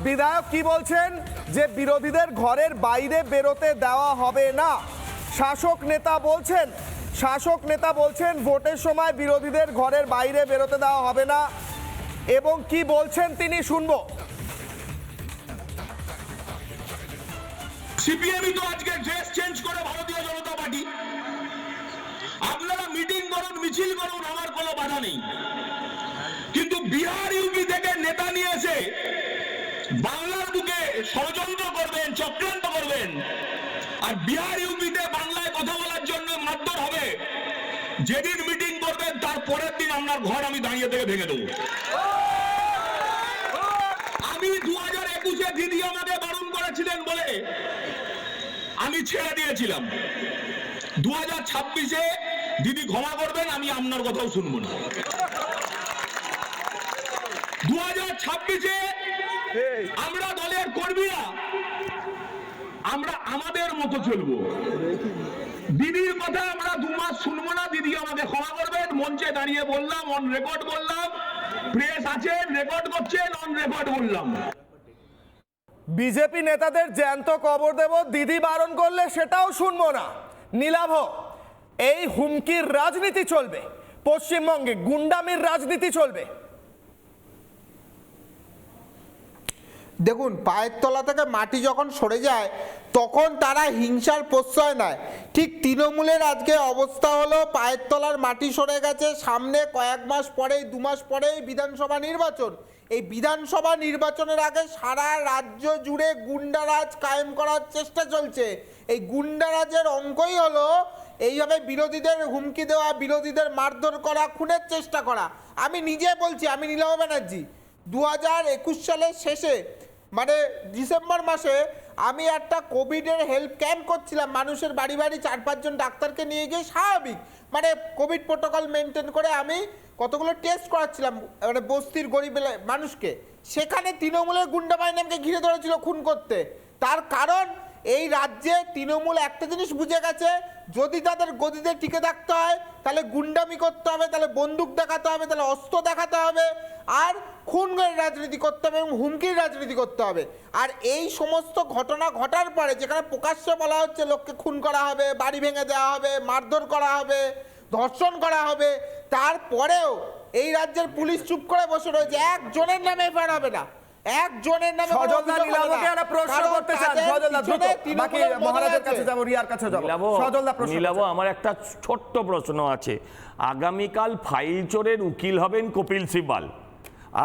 বিধায়ক কি বলছেন? যে বিরোধীদের ঘরের বাইরে বেরোতে দেওয়া হবে না। শাসক নেতা বলছেন ভোটের সময় বিরোধীদের ঘরের বাইরে বেরোতে দেওয়া হবে না। এবং কি বলছেন তিনি শুনবো। সিপিএমই তো আজকে ড্রেস চেঞ্জ করে ভারতীয় জনতা পার্টি। আপনারা মিটিং করুন, মিছিল করুন, আমার কোনো বাধা নেই, কিন্তু বিহার ইউপি থেকে নেতা নিয়ে এসে বাংলার বুকে ষড়যন্ত্র করবেন, চক্রান্ত করবেন, আর বিহার ইউপিতে বাংলায় কথা বলার জন্য মারধর হবে। যেদিন মিটিং করবেন তার পরের দিন আপনার ঘর আমি দাঁড়িয়ে থেকে ভেঙে দেবো। আমি 2021-এ দিদি আমাকে বারণ করেছিলেন বলে আমি ছেড়ে দিয়েছিলাম। 2026-এ দিদি ক্ষমা করবেন, আমি আপনার কথাও শুনবো না। 2026-এ আমরা দলের কর্মীরা আমরা আমাদের মতো চলবো। দিদির কথা আমরা 2 মাস শুনবো না। দিদি আমাকে ক্ষমা করবেন, মঞ্চে দাঁড়িয়ে বললাম, অন রেকর্ড বললাম, প্রেস আছেন রেকর্ড করছেন, অন রেকর্ড বললাম। বিজেপি নেতাদের জ্যান্ত কবর দেব, দিদি বারণ করলে সেটাও শুনবো না। নীলাভ, এই হুমকির রাজনীতি চলবে পশ্চিমবঙ্গে, গুন্ডামির রাজনীতি চলবে। দেখুন, পায়ের তলা থেকে মাটি যখন সরে যায় তখন তারা হিংসার প্রশ্রয় নেয়। ঠিক তৃণমূলের আজকে অবস্থা হলো, পায়ের তলার মাটি সরে গেছে, সামনে কয়েক মাস পরেই 2 মাস পরেই বিধানসভা নির্বাচন। এই বিধানসভা নির্বাচনের আগে সারা রাজ্য জুড়ে গুন্ডারাজ কায়েম করার চেষ্টা চলছে। এই গুন্ডারাজের অঙ্কই হলো এইভাবে বিরোধীদের হুমকি দেওয়া, বিরোধীদের মারধর করা, খুনের চেষ্টা করা। আমি নিজে বলছি, আমি নীলাভ ব্যানার্জি 2021 সালের শেষে মানে ডিসেম্বর মাসে আমি একটা কোভিডের হেল্প ক্যাম্প করছিলাম, মানুষের বাড়ি বাড়ি 4-5 জন ডাক্তারকে নিয়ে গিয়ে স্বাভাবিক মানে কোভিড প্রোটোকল মেনটেন করে আমি কতগুলো টেস্ট করাচ্ছিলাম মানে বস্তির গরিব মানুষকে। সেখানে তৃণমূলের গুন্ডা বাহিনী আমাকে ঘিরে ধরেছিল খুন করতে। তার কারণ এই রাজ্যে তৃণমূল একটা জিনিস বুঝে গেছে, যদি তাদের গদিতে টিকে থাকতে হয় তাহলে গুন্ডামি করতে হবে, তাহলে বন্দুক দেখাতে হবে, তাহলে অস্ত্র দেখাতে হবে, আর খুনের রাজনীতি করতে হবে এবং হুমকির রাজনীতি করতে হবে। আর এই সমস্ত ঘটনা ঘটার পরে যেখানে প্রকাশ্যে বলা হচ্ছে লোককে খুন করা হবে, বাড়ি ভেঙে দেওয়া হবে, মারধর করা হবে, ধর্ষণ করা হবে, তারপরেও এই রাজ্যের পুলিশ চুপ করে বসে রয়েছে। একজনের নামে এফআইআর হবে না, একজনের নামে সজলদা নীলাভকে একটা প্রশ্ন করতে চান। সজলদা দ্রুত, বাকি মহারাজের কাছে যাব, রিয়ার কাছে যাব। সজলদা প্রশ্ন। নীলাভ, আমার একটা ছোট্ট প্রশ্ন আছে। আগামীকাল ফাইল চোরের উকিল হবেন কপিল সিব্বল,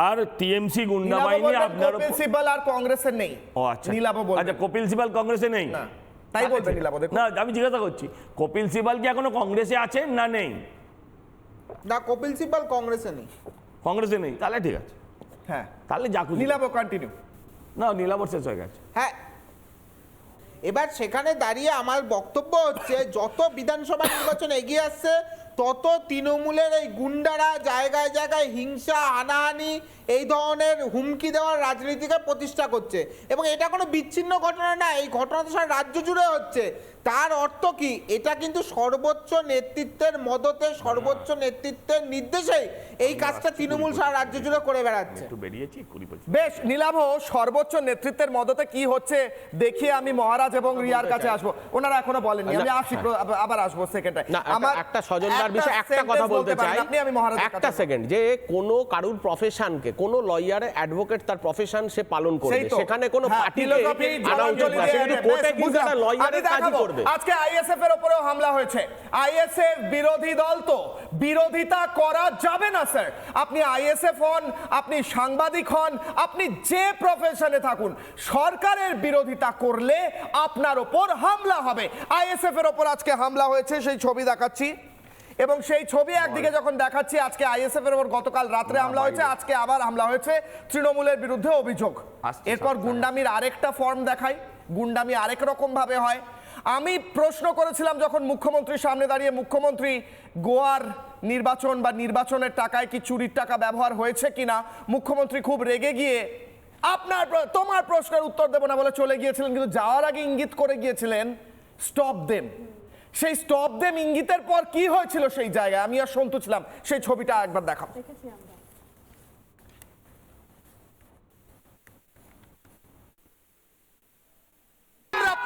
আর টিএমসি গুন্ডা বাহিনী আপনার কপিল সিব্বল আর কংগ্রেসের নেই। ও আচ্ছা, নীলাভ বলবেন। আচ্ছা, কপিল সিব্বল কংগ্রেসে নেই? না, তাই বলবেন নীলাভ। না, আমি জিজ্ঞাসা করছি, কপিল সিব্বল কি এখনো কংগ্রেসে আছেন না নেই? না, কপিল সিব্বল কংগ্রেসে নেই। কংগ্রেসে নেই, তাহলে ঠিক আছে। হ্যাঁ, তাহলে যা খুশি। নীলাভ কন্টিনিউ। না, নীলাভ শেষ হয়ে গেছে। হ্যাঁ, এবার সেখানে দাঁড়িয়ে আমার বক্তব্য হচ্ছে যত বিধানসভা নির্বাচন এগিয়ে আসছে তত তৃণমূলের এই গুন্ডারা জায়গায় জায়গায় হিংসা, হানাহানি, এই ধরনের হুমকি দেওয়ার রাজনীতিকে প্রতিষ্ঠা করছে। এবং এটা কোনো বিচ্ছিন্ন ঘটনা না, এই ঘটনা তো সারা রাজ্য জুড়ে হচ্ছে। তার অর্থ কি? এটা কিন্তু সর্বোচ্চ নেতৃত্বের মদতে, সর্বোচ্চ নেতৃত্বের নির্দেশেই এই কাজটা তৃণমূল সারা রাজ্য জুড়ে করে বেড়াচ্ছে। বেশ নীলাভ, সর্বোচ্চ নেতৃত্বের মদতে কি হচ্ছে দেখিয়ে আমি মহারাজ এবং রিয়ার কাছে আসবো। ওনারা এখনো বলেননি, আমি আসি, আবার আসবো সেকেন্ডে। আমার একটা সজলদার বিষয়ে একটা কথা বলতে চাই, আপনি আমি মহারাজ একটা সেকেন্ড, যে কোনো কারুর প্রফেশনকে, কোনো লয়ার অ্যাডভোকেট তার প্রফেশন সে পালন করবে, সেখানে কোনো পার্টিকে আনা উচিত না, সে কিন্তু কোর্টে গিয়ে একটা লয়ারের কাজই করবে। আজকে আইএসএফ এর উপরেও হামলা হয়েছে। আইএসএফ বিরোধী দল, তো বিরোধিতা করা যাবে না স্যার। আপনি আইএসএফ হন, আপনি সাংবাদিক হন, আপনি যে প্রফেশনে থাকুন, সরকারের বিরোধিতা করলে আপনার উপর হামলা হবে। আইএসএফ এর উপর আজকে হামলা হয়েছে, সেই ছবি দেখাচ্ছি। এবং সেই ছবি একদিকে যখন দেখাচ্ছি, আজকে আইএসএফ এর উপর গতকাল রাত্রে হামলা হয়েছে, আজকে আবার হামলা হয়েছে, তৃণমূলের বিরুদ্ধে অভিযোগ। এরপর গুন্ডামির আরেকটা ফর্ম দেখায়, গুন্ডামি আরেক রকম ভাবে হয়। আমি প্রশ্ন করেছিলাম যখন মুখ্যমন্ত্রীর সামনে দাঁড়িয়ে, মুখ্যমন্ত্রী গোয়ার নির্বাচন বা নির্বাচনের টাকায় কি চুরির টাকা ব্যবহার হয়েছে কিনা, মুখ্যমন্ত্রী খুব রেগে গিয়ে তোমার প্রশ্নের উত্তর দেব না বলে চলে গিয়েছিলেন, কিন্তু যাওয়ার আগে ইঙ্গিত করে গিয়েছিলেন স্টপ দেম। সেই স্টপ দেম ইঙ্গিতের পর কি হয়েছিল সেই জায়গায়, আমি আর সন্তু ছিলাম, সেই ছবিটা একবার দেখাও।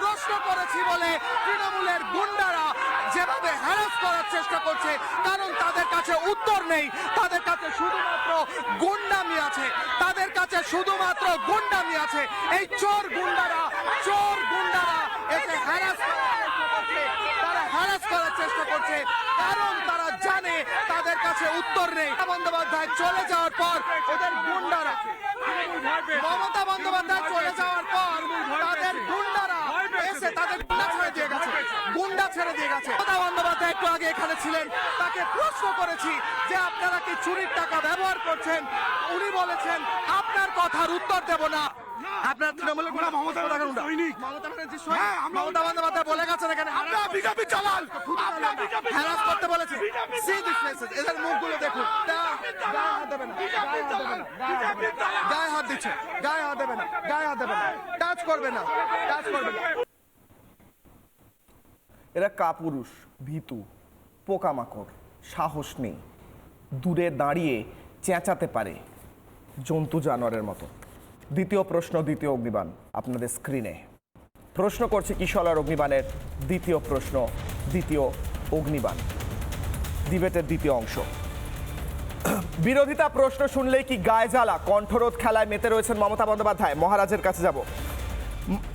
প্রশ্ন করেছি বলে তৃণমূলের গুন্ডারা যেভাবে হ্যারাস করার চেষ্টা করছে, কারণ তাদের কাছে উত্তর নেই, তাদের কাছে শুধুমাত্র গুন্ডামি আছে, তাদের কাছে শুধুমাত্র গুন্ডামি আছে। এই চোর গুন্ডারা একে হ্যারাস করার চেষ্টা করছে, কারণ তারা জানে তাদের কাছে উত্তর নেই। বন্দ্যোপাধ্যায় চলে যাওয়ার পর ওদের গুন্ডারা, মমতা বন্দ্যোপাধ্যায় চলে যাওয়ার পর তাদের গুন্ডারা এসে তাদের গুন্ডা ছেড়ে দিয়ে গেছে। মমতা বন্দ্যোপাধ্যায় একটু আগে এখানে ছিলেন, তাকে প্রশ্ন করেছি যে আপনারা কি চুরির টাকা ব্যবহার করছেন, উনি বলেছেন আপনার কথার উত্তর দেব না। আপনার তৃণমূলের গোড়া মমতা সৈনিক, মমতা ব্যানার্জির সৈনিক, মমতা বন্দ্যোপাধ্যায় বলে গেছেন এখানে আমরা বিজেপি চালান, আমরা বিজেপি হ্যারাস করতে বলেছে। See these faces, এদের মুখগুলো দেখুন, গায়ে হাত দেবেন না, গায়ে হাত দিচ্ছে, গায়ে হাত দেবেন না, গায়ে হাত দেবেন না, টাচ করবে না, টাচ করবে না। এরা কাপুরুষ, ভীতু, পোকামাকড়, সাহস নেই, দূরে দাঁড়িয়ে চেঁচাতে পারে জন্তু জানোয়ারের মতো। দ্বিতীয় প্রশ্ন, দ্বিতীয় অগ্নিবাণ আপনাদের স্ক্রিনে। প্রশ্ন করছে কিশোর অগ্নিবাণের দ্বিতীয় প্রশ্ন, দ্বিতীয় অগ্নিবাণ, ডিবেটের দ্বিতীয় অংশ। বিরোধিতা প্রশ্ন শুনলেই কি গায়ে জ্বালা? কণ্ঠরোধ খেলায় মেতে রয়েছেন মমতা বন্দ্যোপাধ্যায়। মহারাজের কাছে যাব।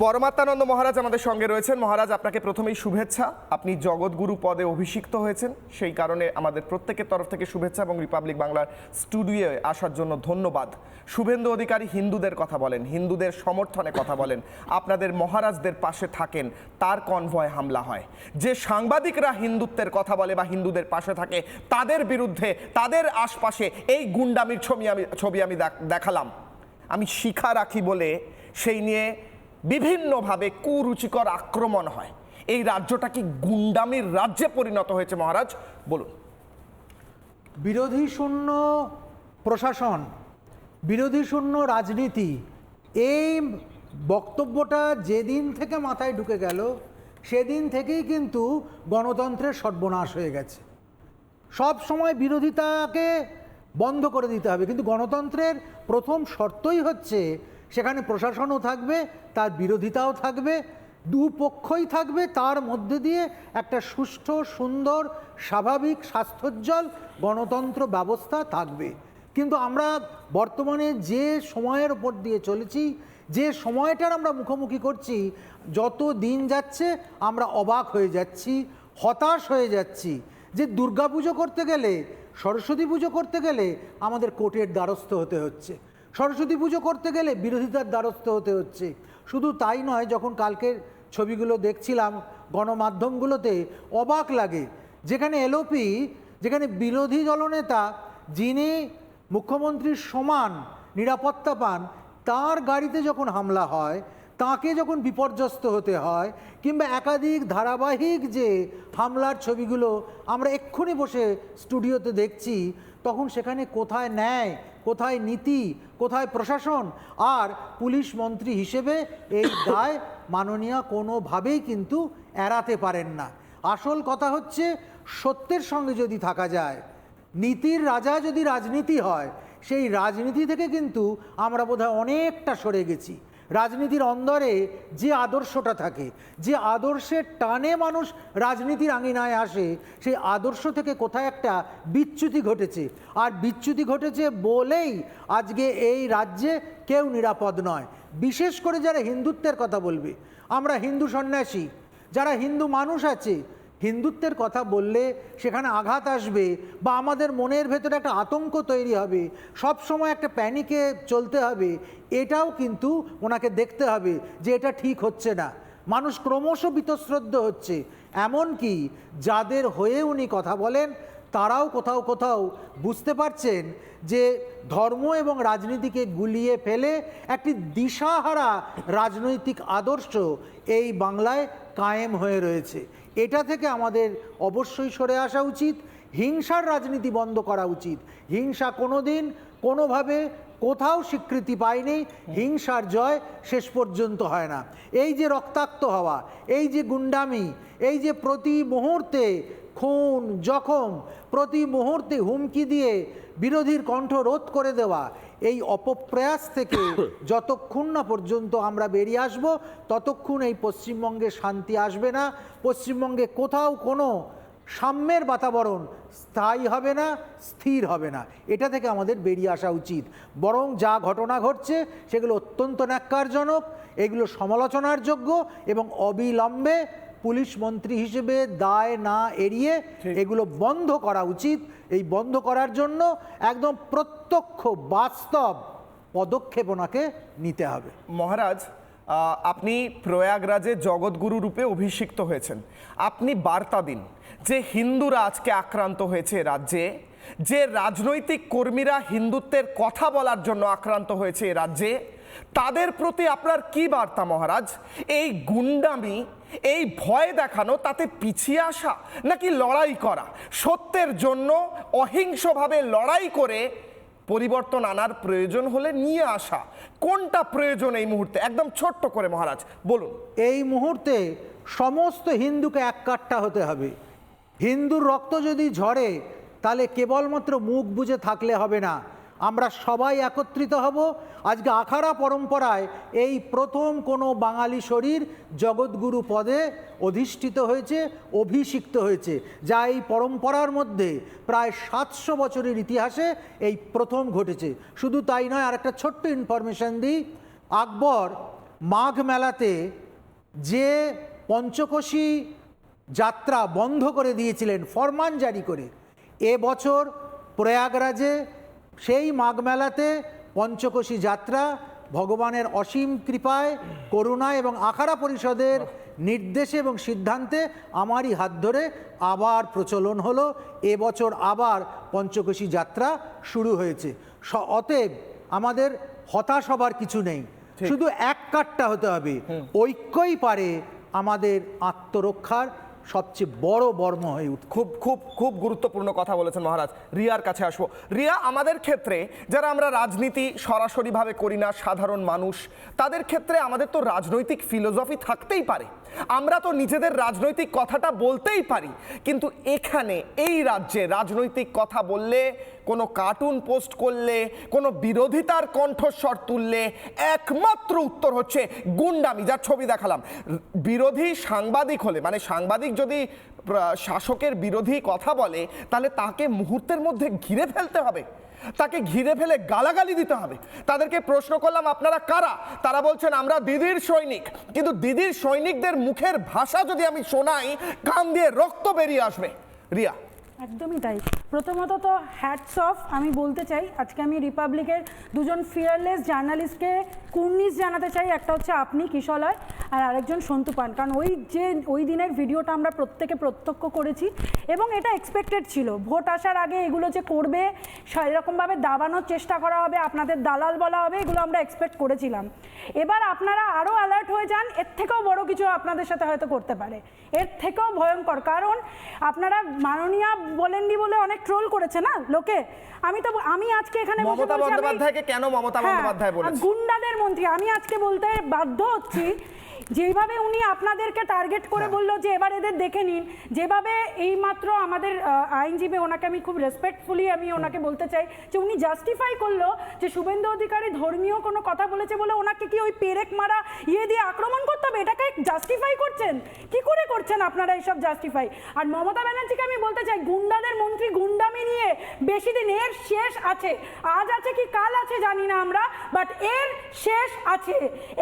পরমাত্মানন্দ মহারাজ আমাদের সঙ্গে রয়েছেন। মহারাজ, আপনাকে প্রথমেই শুভেচ্ছা। আপনি জগৎগুরু পদে অভিষিক্ত হয়েছেন, সেই কারণে আমাদের প্রত্যেকের তরফ থেকে শুভেচ্ছা এবং রিপাবলিক বাংলার স্টুডিওয়ে আসার জন্য ধন্যবাদ। শুভেন্দু অধিকারী হিন্দুদের কথা বলেন, হিন্দুদের সমর্থনে কথা বলেন, আপনাদের মহারাজদের পাশে থাকেন, তার কনভয় হামলা হয়। যে সাংবাদিকরা হিন্দুত্বের কথা বলে বা হিন্দুদের পাশে থাকে, তাদের বিরুদ্ধে, তাদের আশপাশে এই গুন্ডামির ছবি আমি দেখালাম। আমি শিখা রাখি বলে সেই নিয়ে বিভিন্নভাবে কুরুচিকর আক্রমণ হয়। এই রাজ্যটা কি গুন্ডামির রাজ্যে পরিণত হয়েছে? মহারাজ বলুন। বিরোধী শূন্য প্রশাসন, বিরোধী শূন্য রাজনীতি, এই বক্তব্যটা যেদিন থেকে মাথায় ঢুকে গেল সেদিন থেকেই কিন্তু গণতন্ত্রের সর্বনাশ হয়ে গেছে। সব সময় বিরোধিতাকে বন্ধ করে দিতে হবে, কিন্তু গণতন্ত্রের প্রথম শর্তই হচ্ছে সেখানে প্রশাসনও থাকবে, তার বিরোধিতাও থাকবে, দুপক্ষই থাকবে, তার মধ্যে দিয়ে একটা সুষ্ঠু, সুন্দর, স্বাভাবিক, স্বাস্থ্যোজ্জ্বল গণতন্ত্র ব্যবস্থা থাকবে। কিন্তু আমরা বর্তমানে যে সময়ের উপর দিয়ে চলেছি, যে সময়টার আমরা মুখোমুখি করছি, যত দিন যাচ্ছে আমরা অবাক হয়ে যাচ্ছি, হতাশ হয়ে যাচ্ছি যে দুর্গাপুজো করতে গেলে, সরস্বতী পুজো করতে গেলে আমাদের কোর্টের দ্বারস্থ হতে হচ্ছে, সরস্বতী পুজো করতে গেলে বিরোধিতার দ্বারস্থ হতে হচ্ছে। শুধু তাই নয়, যখন কালকের ছবিগুলো দেখছিলাম গণমাধ্যমগুলোতে, অবাক লাগে, যেখানে এলওপি, যেখানে বিরোধী দলনেতা যিনি মুখ্যমন্ত্রীর সমান নিরাপত্তা পান, তার গাড়িতে যখন হামলা হয়, তাকে যখন বিপর্যস্ত হতে হয়, কিংবা একাধিক ধারাবাহিক যে হামলার ছবিগুলো আমরা এক্ষুনি বসে স্টুডিওতে দেখছি, তখন সেখানে কোথায় ন্যায়, কোথায় নীতি, কোথায় প্রশাসন? আর পুলিশ মন্ত্রী হিসেবে এই দায় মাননীয় কোনোভাবেই কিন্তু এড়াতে পারেন না। আসল কথা হচ্ছে, সত্যের সঙ্গে যদি থাকা যায়, নীতির রাজা যদি রাজনীতি হয়, সেই রাজনীতি থেকে কিন্তু আমরা বোধহয় অনেকটা সরে গেছি। রাজনীতির অন্দরে যে আদর্শটা থাকে, যে আদর্শের টানে মানুষ রাজনীতির আঙিনায় আসে, সেই আদর্শ থেকে কোথায় একটা বিচ্যুতি ঘটেছে। আর বিচ্যুতি ঘটেছে বলেই আজকে এই রাজ্যে কেউ নিরাপদ নয়। বিশেষ করে যারা হিন্দুত্বের কথা বলবে, আমরা হিন্দু সন্ন্যাসী, যারা হিন্দু মানুষ আছে, হিন্দুত্বের কথা বললে সেখানে আঘাত আসবে বা আমাদের মনের ভেতরে একটা আতঙ্ক তৈরি হবে, সব সময় একটা প্যানিকে চলতে হবে, এটাও কিন্তু ওনাকে দেখতে হবে যে এটা ঠিক হচ্ছে না। মানুষ ক্রমশ বীতশ্রদ্ধ হচ্ছে, এমনকি যাদের হয়ে উনি কথা বলেন তারাও কোথাও কোথাও বুঝতে পারছেন যে ধর্ম এবং রাজনীতিকে গুলিয়ে ফেলে একটি দিশাহারা রাজনৈতিক আদর্শ এই বাংলায় কায়েম হয়ে রয়েছে। এটা থেকে আমাদের অবশ্যই সরে আসা উচিত, হিংসার রাজনীতি বন্ধ করা উচিত। হিংসা কোনোদিন কোনোভাবে কোথাও স্বীকৃতি পায়নি, হিংসার জয় শেষ পর্যন্ত হয় না। এই যে রক্তাক্ত হওয়া, এই যে গুন্ডামি, এই যে প্রতি মুহূর্তে খুন জখম, প্রতি মুহূর্তে হুমকি দিয়ে বিরোধীর কণ্ঠ রোধ করে দেওয়া, এই অপপ্রয়াস থেকে যতক্ষণ না পর্যন্ত আমরা বেরিয়ে আসব, ততক্ষণ এই পশ্চিমবঙ্গে শান্তি আসবে না। পশ্চিমবঙ্গে কোথাও কোনো সাম্যের বাতাবরণ স্থায়ী হবে না, স্থির হবে না। এটা থেকে আমাদের বেরিয়ে আসা উচিত। বরং যা ঘটনা ঘটছে সেগুলো অত্যন্ত ন্যাক্কারজনক, এগুলো সমালোচনার যোগ্য, এবং অবিলম্বে পুলিশ মন্ত্রী হিসেবে দায় না এড়িয়ে এগুলো বন্ধ করা উচিত। এই বন্ধ করার জন্য একদম প্রত্যক্ষ বাস্তব পদক্ষেপ ওনাকে নিতে হবে। মহারাজ, আপনি প্রয়াগরাজে জগৎগুরু রূপে অভিষিক্ত হয়েছেন। আপনি বার্তা দিন যে হিন্দুরা আজকে আক্রান্ত হয়েছে রাজ্যে, যে রাজনৈতিক কর্মীরা হিন্দুত্বের কথা বলার জন্য আক্রান্ত হয়েছে রাজ্যে, তাদের প্রতি আপনার কি বার্তা মহারাজ? এই গুন্ডামি, এই ভয় দেখানো, তাতে পিছিয়ে আসা নাকি লড়াই করা, সত্যের জন্য অহিংসভাবে লড়াই করে পরিবর্তন আনার প্রয়োজন হলে নিয়ে আসা, কোনটা প্রয়োজন এই মুহূর্তে? একদম ছোট্ট করে মহারাজ বলুন। এই মুহূর্তে সমস্ত হিন্দুকে এক কাট্টা হতে হবে। হিন্দুর রক্ত যদি ঝরে তাহলে কেবলমাত্র মুখ বুজে থাকলে হবে না, আমরা সবাই একত্রিত হব। আজকে আখাড়া পরম্পরায় এই প্রথম কোনো বাঙালি শরীর জগৎগুরু পদে অধিষ্ঠিত হয়েছে, অভিষিক্ত হয়েছে, যা এই পরম্পরার মধ্যে প্রায় 700 বছরের ইতিহাসে এই প্রথম ঘটেছে। শুধু তাই নয়, আর একটা ছোট্ট ইনফরমেশন দিই, আকবর মাঘ মেলাতে যে পঞ্চকোশী যাত্রা বন্ধ করে দিয়েছিলেন ফরমান জারি করে, এবছর প্রয়াগরাজে সেই মাঘ মেলাতে পঞ্চকোশী যাত্রা ভগবানের অসীম কৃপায়, করুণায় এবং আখাড়া পরিষদের নির্দেশে এবং সিদ্ধান্তে আমারই হাত ধরে আবার প্রচলন হলো। এবছর আবার পঞ্চকোশী যাত্রা শুরু হয়েছে। অতএব আমাদের হতাশ হবার কিছু নেই, শুধু এক কাট্টা হতে হবে। ঐক্যই পারে আমাদের আত্মরক্ষার সবচেয়ে বড় বর্ম হয়ে উঠে। খুব খুব খুব গুরুত্বপূর্ণ কথা বলেছেন মহারাজ। রিয়ার কাছে আসবো। রিয়া, আমাদের ক্ষেত্রে যারা আমরা রাজনীতি সরাসরিভাবে করি না, সাধারণ মানুষ, তাদের ক্ষেত্রে আমাদের তো রাজনৈতিক ফিলোসফি থাকতেই পারে, আমরা তো নিজেদের রাজনৈতিক কথাটা বলতেই পারি, কিন্তু এখানে এই রাজ্যে রাজনৈতিক কথা বললে, কোনো কার্টুন পোস্ট করলে, কোনো বিরোধিতার কণ্ঠস্বর তুললে একমাত্র উত্তর হচ্ছে গুন্ডামি, যার ছবি দেখালাম। বিরোধী সাংবাদিক হলে, মানে সাংবাদিক যদি শাসকের বিরোধী কথা বলে, তাহলে তাকে মুহূর্তের মধ্যে ঘিরে ফেলতে হবে, তাকে ঘিরে ফেলে গালাগালি দিতে হবে। তাদেরকে প্রশ্ন করলাম আপনারা কারা, তারা বলছেন আমরা দিদির সৈনিক। কিন্তু দিদির সৈনিকদের মুখের ভাষা যদি আমি শোনাই, কান দিয়ে রক্ত বেরিয়ে আসবে। রিয়া, একদমই তাই। প্রথমত তো হ্যাটস অফ আমি বলতে চাই, আজকে আমি রিপাবলিকের দুজন ফিয়ারলেস জার্নালিস্টকে কুর্নিশ জানাতে চাই। একটা হচ্ছে আপনি কিশলয়, আর আরেকজন সন্তু পান, কারণ ওই দিনের ভিডিওটা আমরা প্রত্যেকে প্রত্যক্ষ করেছি এবং এটা এক্সপেক্টেড ছিল। ভোট আসার আগে এগুলো যে করবে, সেরকমভাবে দাবানোর চেষ্টা করা হবে, আপনাদের দালাল বলা হবে, এগুলো আমরা এক্সপেক্ট করেছিলাম। এবার আপনারা আরও অ্যালার্ট হয়ে যান, এর থেকেও বড় কিছু আপনাদের সাথে হয়তো করতে পারে, এর থেকেও ভয়ঙ্কর। কারণ আপনারা মাননীয়া বলেননি বলে অনেক ট্রোল করেছে না লোকে। আমি আজকে এখানে মমতা বন্দ্যোপাধ্যায়কে কেন মমতা বন্দ্যোপাধ্যায় বলেছে? গুন্ডাদের মন্ত্রী। আমি আজকে বলতে বাধ্য হচ্ছি, যেভাবে উনি আপনাদেরকে টার্গেট করে বলল যে এবার এদের দেখে নিন, যেভাবে এইমাত্র আমাদের আইনজীবী, ওনাকে আমি খুব রেসপেক্টফুলি আমি ওনাকে বলতে চাই যে উনি জাস্টিফাই করলো যে শুভেন্দু অধিকারী ধর্মীয় কোনো কথা বলেছে বলে ওনাকে কি ওই পেরেক মারা দিয়ে আক্রমণ করতে হবে, এটাকে জাস্টিফাই করছেন? কি করে করছেন আপনারা এইসব জাস্টিফাই? আর মমতা ব্যানার্জিকে আমি বলতে চাই, গুন্ডাদের মন্ত্রী গুন্ডামি নিয়ে বেশি দিন, এর শেষ আছে। আজ আছে কি কাল আছে জানি না আমরা, বাট এর শেষ আছে।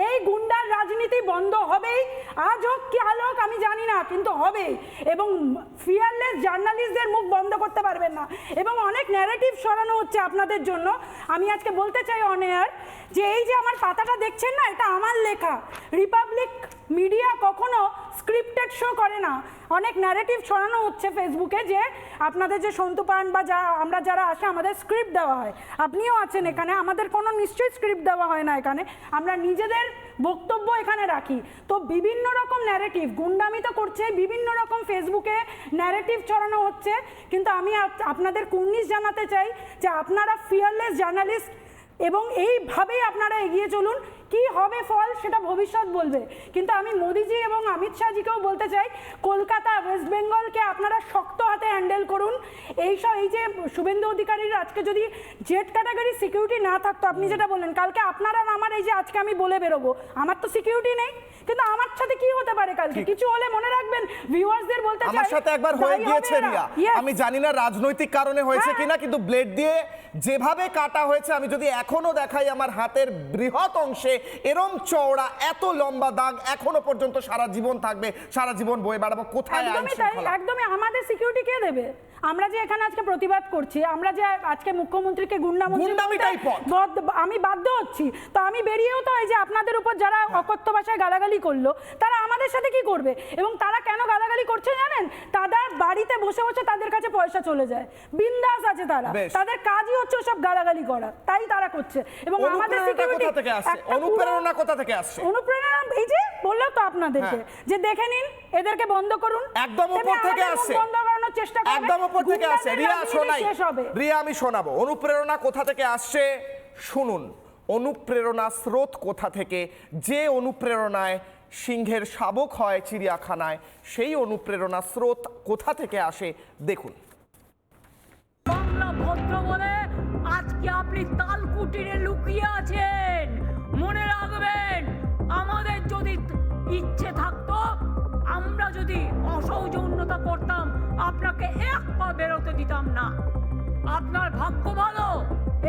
এই গুন্ডার রাজনীতি বন্ধ হবেই, আজ হোক কি আল হোক আমি জানি না, কিন্তু হবে। এবং ফিয়ারলেস জার্নালিস্টদের মুখ বন্ধ করতে পারবেন না। এবং অনেক ন্যারেটিভ সরানো হচ্ছে আপনাদের জন্য। আমি আজকে বলতে চাই অন এয়ার যে এই যে আমার পাতাটা দেখছেন না, এটা আমার লেখা। রিপাবলিক মিডিয়া কখনো স্ক্রিপ্টেড শো করে না। অনেক ন্যারেটিভ ছড়ানো হচ্ছে ফেসবুকে যে আপনাদের যে সন্তু পান বা আমরা যারা আসে আমাদের স্ক্রিপ্ট দেওয়া হয়। আপনিও আছেন এখানে, আমাদের কোনো নিশ্চয়ই স্ক্রিপ্ট দেওয়া হয় না এখানে, আমরা নিজেদের বক্তব্য এখানে রাখি। তো বিভিন্ন রকম ন্যারেটিভ, গুন্ডামি তো করছে, বিভিন্ন রকম ফেসবুকে ন্যারেটিভ ছড়ানো হচ্ছে। কিন্তু আমি আপনাদের কুর্নিশ জানাতে চাই যে আপনারা ফিয়ারলেস জার্নালিস্ট এবং এইভাবেই আপনারা এগিয়ে চলুন। কি হবে ফল সেটা ভবিষ্যৎ বলবে। কিন্তু আমি মোদিজি এবং অমিত শাহজিকেও বলতে চাই, কলকাতা, ওয়েস্ট বেঙ্গলকে আপনারা শক্ত হাতে হ্যান্ডেল করুন। এই যে শুভেন্দু অধিকারীর আজকে যদি জেড ক্যাটাগরি সিকিউরিটি না থাকতো, আপনি যেটা বললেন, কালকে আপনারা আমার এই যে আজকে আমি বলে বেরোবো, আমার তো সিকিউরিটি নেই, কিন্তু আমার সাথে কি হতে পারে কালকে? কিছু হলে মনে রাখবেন, ভিউয়ার্সদের বলতে চাই, আমার সাথে একবার হয়ে গিয়েছে রিয়া। আমি জানি না রাজনৈতিক কারণে হয়েছে কিনা, কিন্তু ব্লেড দিয়ে যেভাবে কাটা হয়েছে, আমি যদি এখনো দেখাই আমার হাতের বৃহৎ অংশে এরম চওড়া এত লম্বা দাগ এখনো পর্যন্ত সারা জীবন থাকবে, সারা জীবন বয়ে বেড়াবো। কোথায় আইন শৃঙ্খলা? একদমই আমাদের সিকিউরিটি কে দেবে? আমরা যে এখানে আজকে প্রতিবাদ করছি, আমরা যে আজকে মুখ্যমন্ত্রীকে গুন্ডামিটাই পথ। আমি বাধ্য হচ্ছি, তো আমি বেরিয়েও তো এই যে আপনাদের উপর যারা অকথ্য ভাষায় গালাগালি করলো তারা আমাদের সাথে কি করবে, এবং তারা কেন গালাগালি করছে জানেন? তাদের বাড়িতে বসে বসে তাদের কাছে পয়সা চলে যায়, বিন্দাস আছে তারা, তাদের কাজই হচ্ছে সব গালাগালি করা, তাই তারা করছে। এবং আমাদের অনুপ্রেরণা কোথা থেকে আসছে? অনুপ্রেরণা কোথা থেকে আসছে? অনুপ্রেরণা এই যে বললো তো আপনাদেরকে যে দেখে নিন, এদেরকে বন্ধ করুন। একদম উপর থেকে আসছে, বন্ধ করানোর চেষ্টা করবে, একদম উপর থেকে আসছে। রিয়া শোনাই, শেষ হবে। রিয়া আমি শোনাবো অনুপ্রেরণা কোথা থেকে আসছে, শুনুন। অনুপ্রেরণা স্রোত কোথা থেকে, যে অনুপ্রেরণায় সিংহের শাবক হয় চিড়িয়াখানায়, সেই অনুপ্রেরণা স্রোত কোথা থেকে আসে দেখুন। বাংলা ভদ্র বলে আজকে আপনি তালকুটিরে লুকিয়ে আছেন। মনে রাখবেন, আমাদের যদি ইচ্ছে থাকতো, আমরা যদি অসৌজন্যতা করতাম, আপনাকে এক পা বেরোতে দিতাম না। আপনার ভাগ্য ভালো,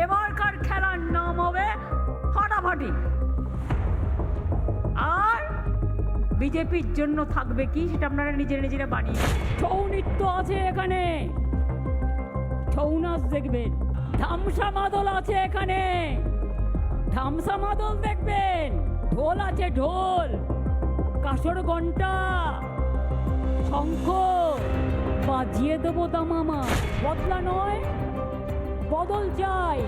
এবারকার খেলার নাম হবে ফাটাফাটি। আর বিজেপির জন্য থাকবে কি, সেটা আপনারা নিজেরা বানিয়ে। ছৌ নৃত্য আছে এখানে, ছৌ নাচ দেখবেন। ধামসা মাদল আছে এখানে, ধামসা মাদল দেখবেন। ঢোল আছে, ঢোল, কাসর ঘন্টা, শঙ্খ বাজিয়ে দেবো দামামা। বদলা নয়, বদল চাই,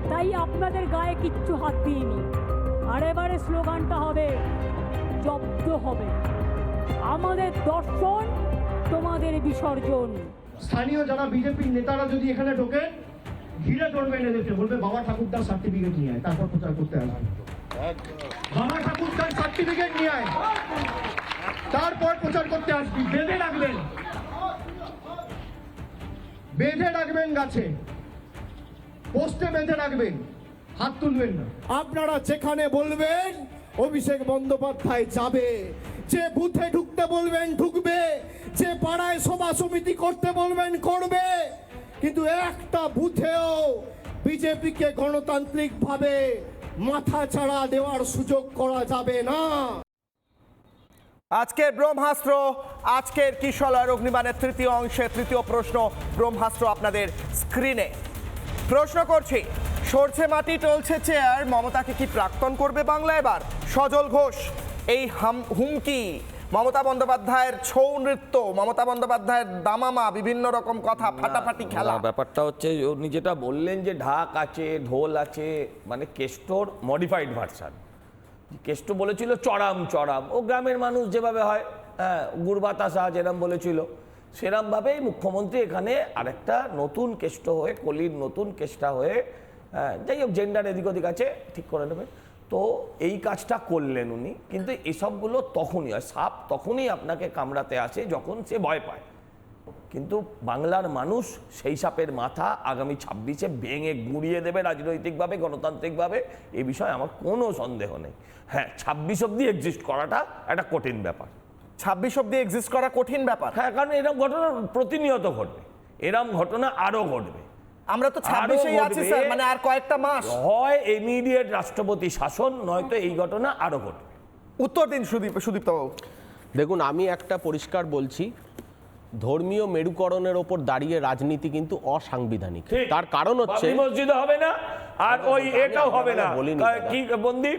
তাই আপনাদের গায়ে কিচ্ছু হাত দিইনি। আর এবারে স্লোগানটা হবে জব্দ হবে। আমাদের দর্শন, তোমাদের বিসর্জন। স্থানীয় যারা বিজেপির নেতারা যদি এখানে ঢোকে, ঘিরে ধরবেন এদেরকে, বলবে বাবা ঠাকুরদার সার্টিফিকেট নিয়ে আয়, তারপর প্রচার করতে আসবে। বাবা ঠাকুরদার সার্টিফিকেট নিয়ে আয়, তারপর প্রচার করতে আসবি। বেঁধে রাখবেন, বেঁধে রাখবেন গাছে, পোস্টে বেঁধে রাখবেন, হাত তুলবেন না। আপনারা যেখানে বলবেন অভিষেক বন্দ্যোপাধ্যায় যাবে, যে বুথে ঢুকতে বলবেন ঢুকবে, যে পাড়ায় সভা সমিতি করতে বলবেন করবে, কিন্তু একটা বুথেও বিজেপিকে গণতান্ত্রিকভাবে মাথা ছাড়া দেওয়ার সুযোগ করা যাবে না। আজকের ব্রহ্মাস্ত্র, আজকের কিশলয়ের অগ্নিবাণের তৃতীয় অংশে তৃতীয় প্রশ্ন। ব্রহ্মাস্ত্র আপনাদের স্ক্রিনে। প্রশ্ন করছি, সরছে মাটি টলছে চেয়ার, মমতাকে কি প্রাক্তন করবে বাংলা এবার? সজল ঘোষ, এই হুমকি, মমতা বন্দ্যোপাধ্যায়ের ছৌ নৃত্য, মমতা বন্দ্যোপাধ্যায়ের দামামা, বিভিন্ন রকম কথা, ফাটাফাটি খেলা। ব্যাপারটা হচ্ছে উনি যেটা বললেন যে ঢাক আছে, ঢোল আছে, মানে কেষ্টর মডিফাইড ভার্সান। কেষ্ট বলেছিল চড়াম চড়াম, ও গ্রামের মানুষ যেভাবে হয়, হ্যাঁ, গুড় বাতাসা যেরম বলেছিল, সেরমভাবেই মুখ্যমন্ত্রী এখানে আরেকটা নতুন কেষ্ট হয়ে, কলির নতুন কেষ্টা হয়ে, হ্যাঁ, যাই হোক জেন্ডার এদিক ওদিক আছে, ঠিক করে নেবে। তো এই কাজটা করলেন উনি, কিন্তু এসবগুলো তখনই হয়, সাপ তখনই আপনাকে কামড়াতে আসে যখন সে ভয় পায়। কিন্তু বাংলার মানুষ সেই সাপের মাথা আগামী 26-এ ভেঙে গুঁড়িয়ে দেবে রাজনৈতিকভাবে, গণতান্ত্রিকভাবে, এ বিষয়ে আমার কোনো সন্দেহ নেই। হ্যাঁ, 26 অব্দি এক্সিস্ট করাটা একটা কঠিন ব্যাপার। 26 অব্দি এক্সিস্ট করা কঠিন ব্যাপার। হ্যাঁ, কারণ এরকম ঘটনা প্রতিনিয়ত ঘটবে, এরকম ঘটনা আরও ঘটবে। আমরা তো 26-এই আছি স্যার, মানে আর কয়েকটা মাস। হয় ইমিডিয়েট রাষ্ট্রপতি শাসন, নয়তো এই ঘটনা আরও ঘটবে। উত্তর দিন সুদীপ্ত বাবু। দেখুন, আমি একটা পরিষ্কার বলছি, ধর্মীয় মেরুকরণের ওপর দাঁড়িয়ে রাজনীতি কিন্তু অসাংবিধানিক। তার কারণ হচ্ছে মসজিদে হবে না, আর ওই এটাও হবে না, কি বন্দি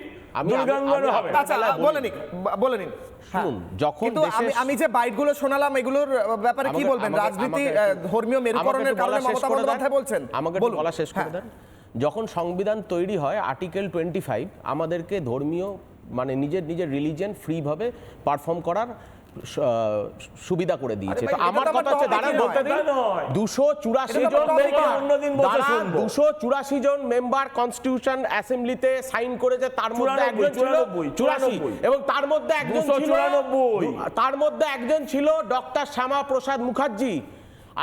আমি যে বাইটগুলো শোনালাম, এগুলোর ব্যাপারে কি বলবেন? রাজনীতি, ধর্মীয় মেরুকরণের কারণে মমতা বন্দ্যোপাধ্যায় বলছেন। আমাকে বলা শেষ করে দেন। যখন সংবিধান তৈরি হয়, আর্টিকেল 25 আমাদেরকে ধর্মীয়, মানে নিজের রিলিজিয়ন ফ্রিভাবে পারফর্ম করার সুবিধা করে দিয়েছে। তো আমার কথা হচ্ছে, দাঁড়ান বলতে দিন, 284 জন মেম্বার কনস্টিটিউশন অ্যাসেম্বলিতে সাইন করেছে, তার মধ্যে একজন ছিল 84, এবং তার মধ্যে একজন ছিল ডক্টর শ্যামা প্রসাদ মুখার্জি।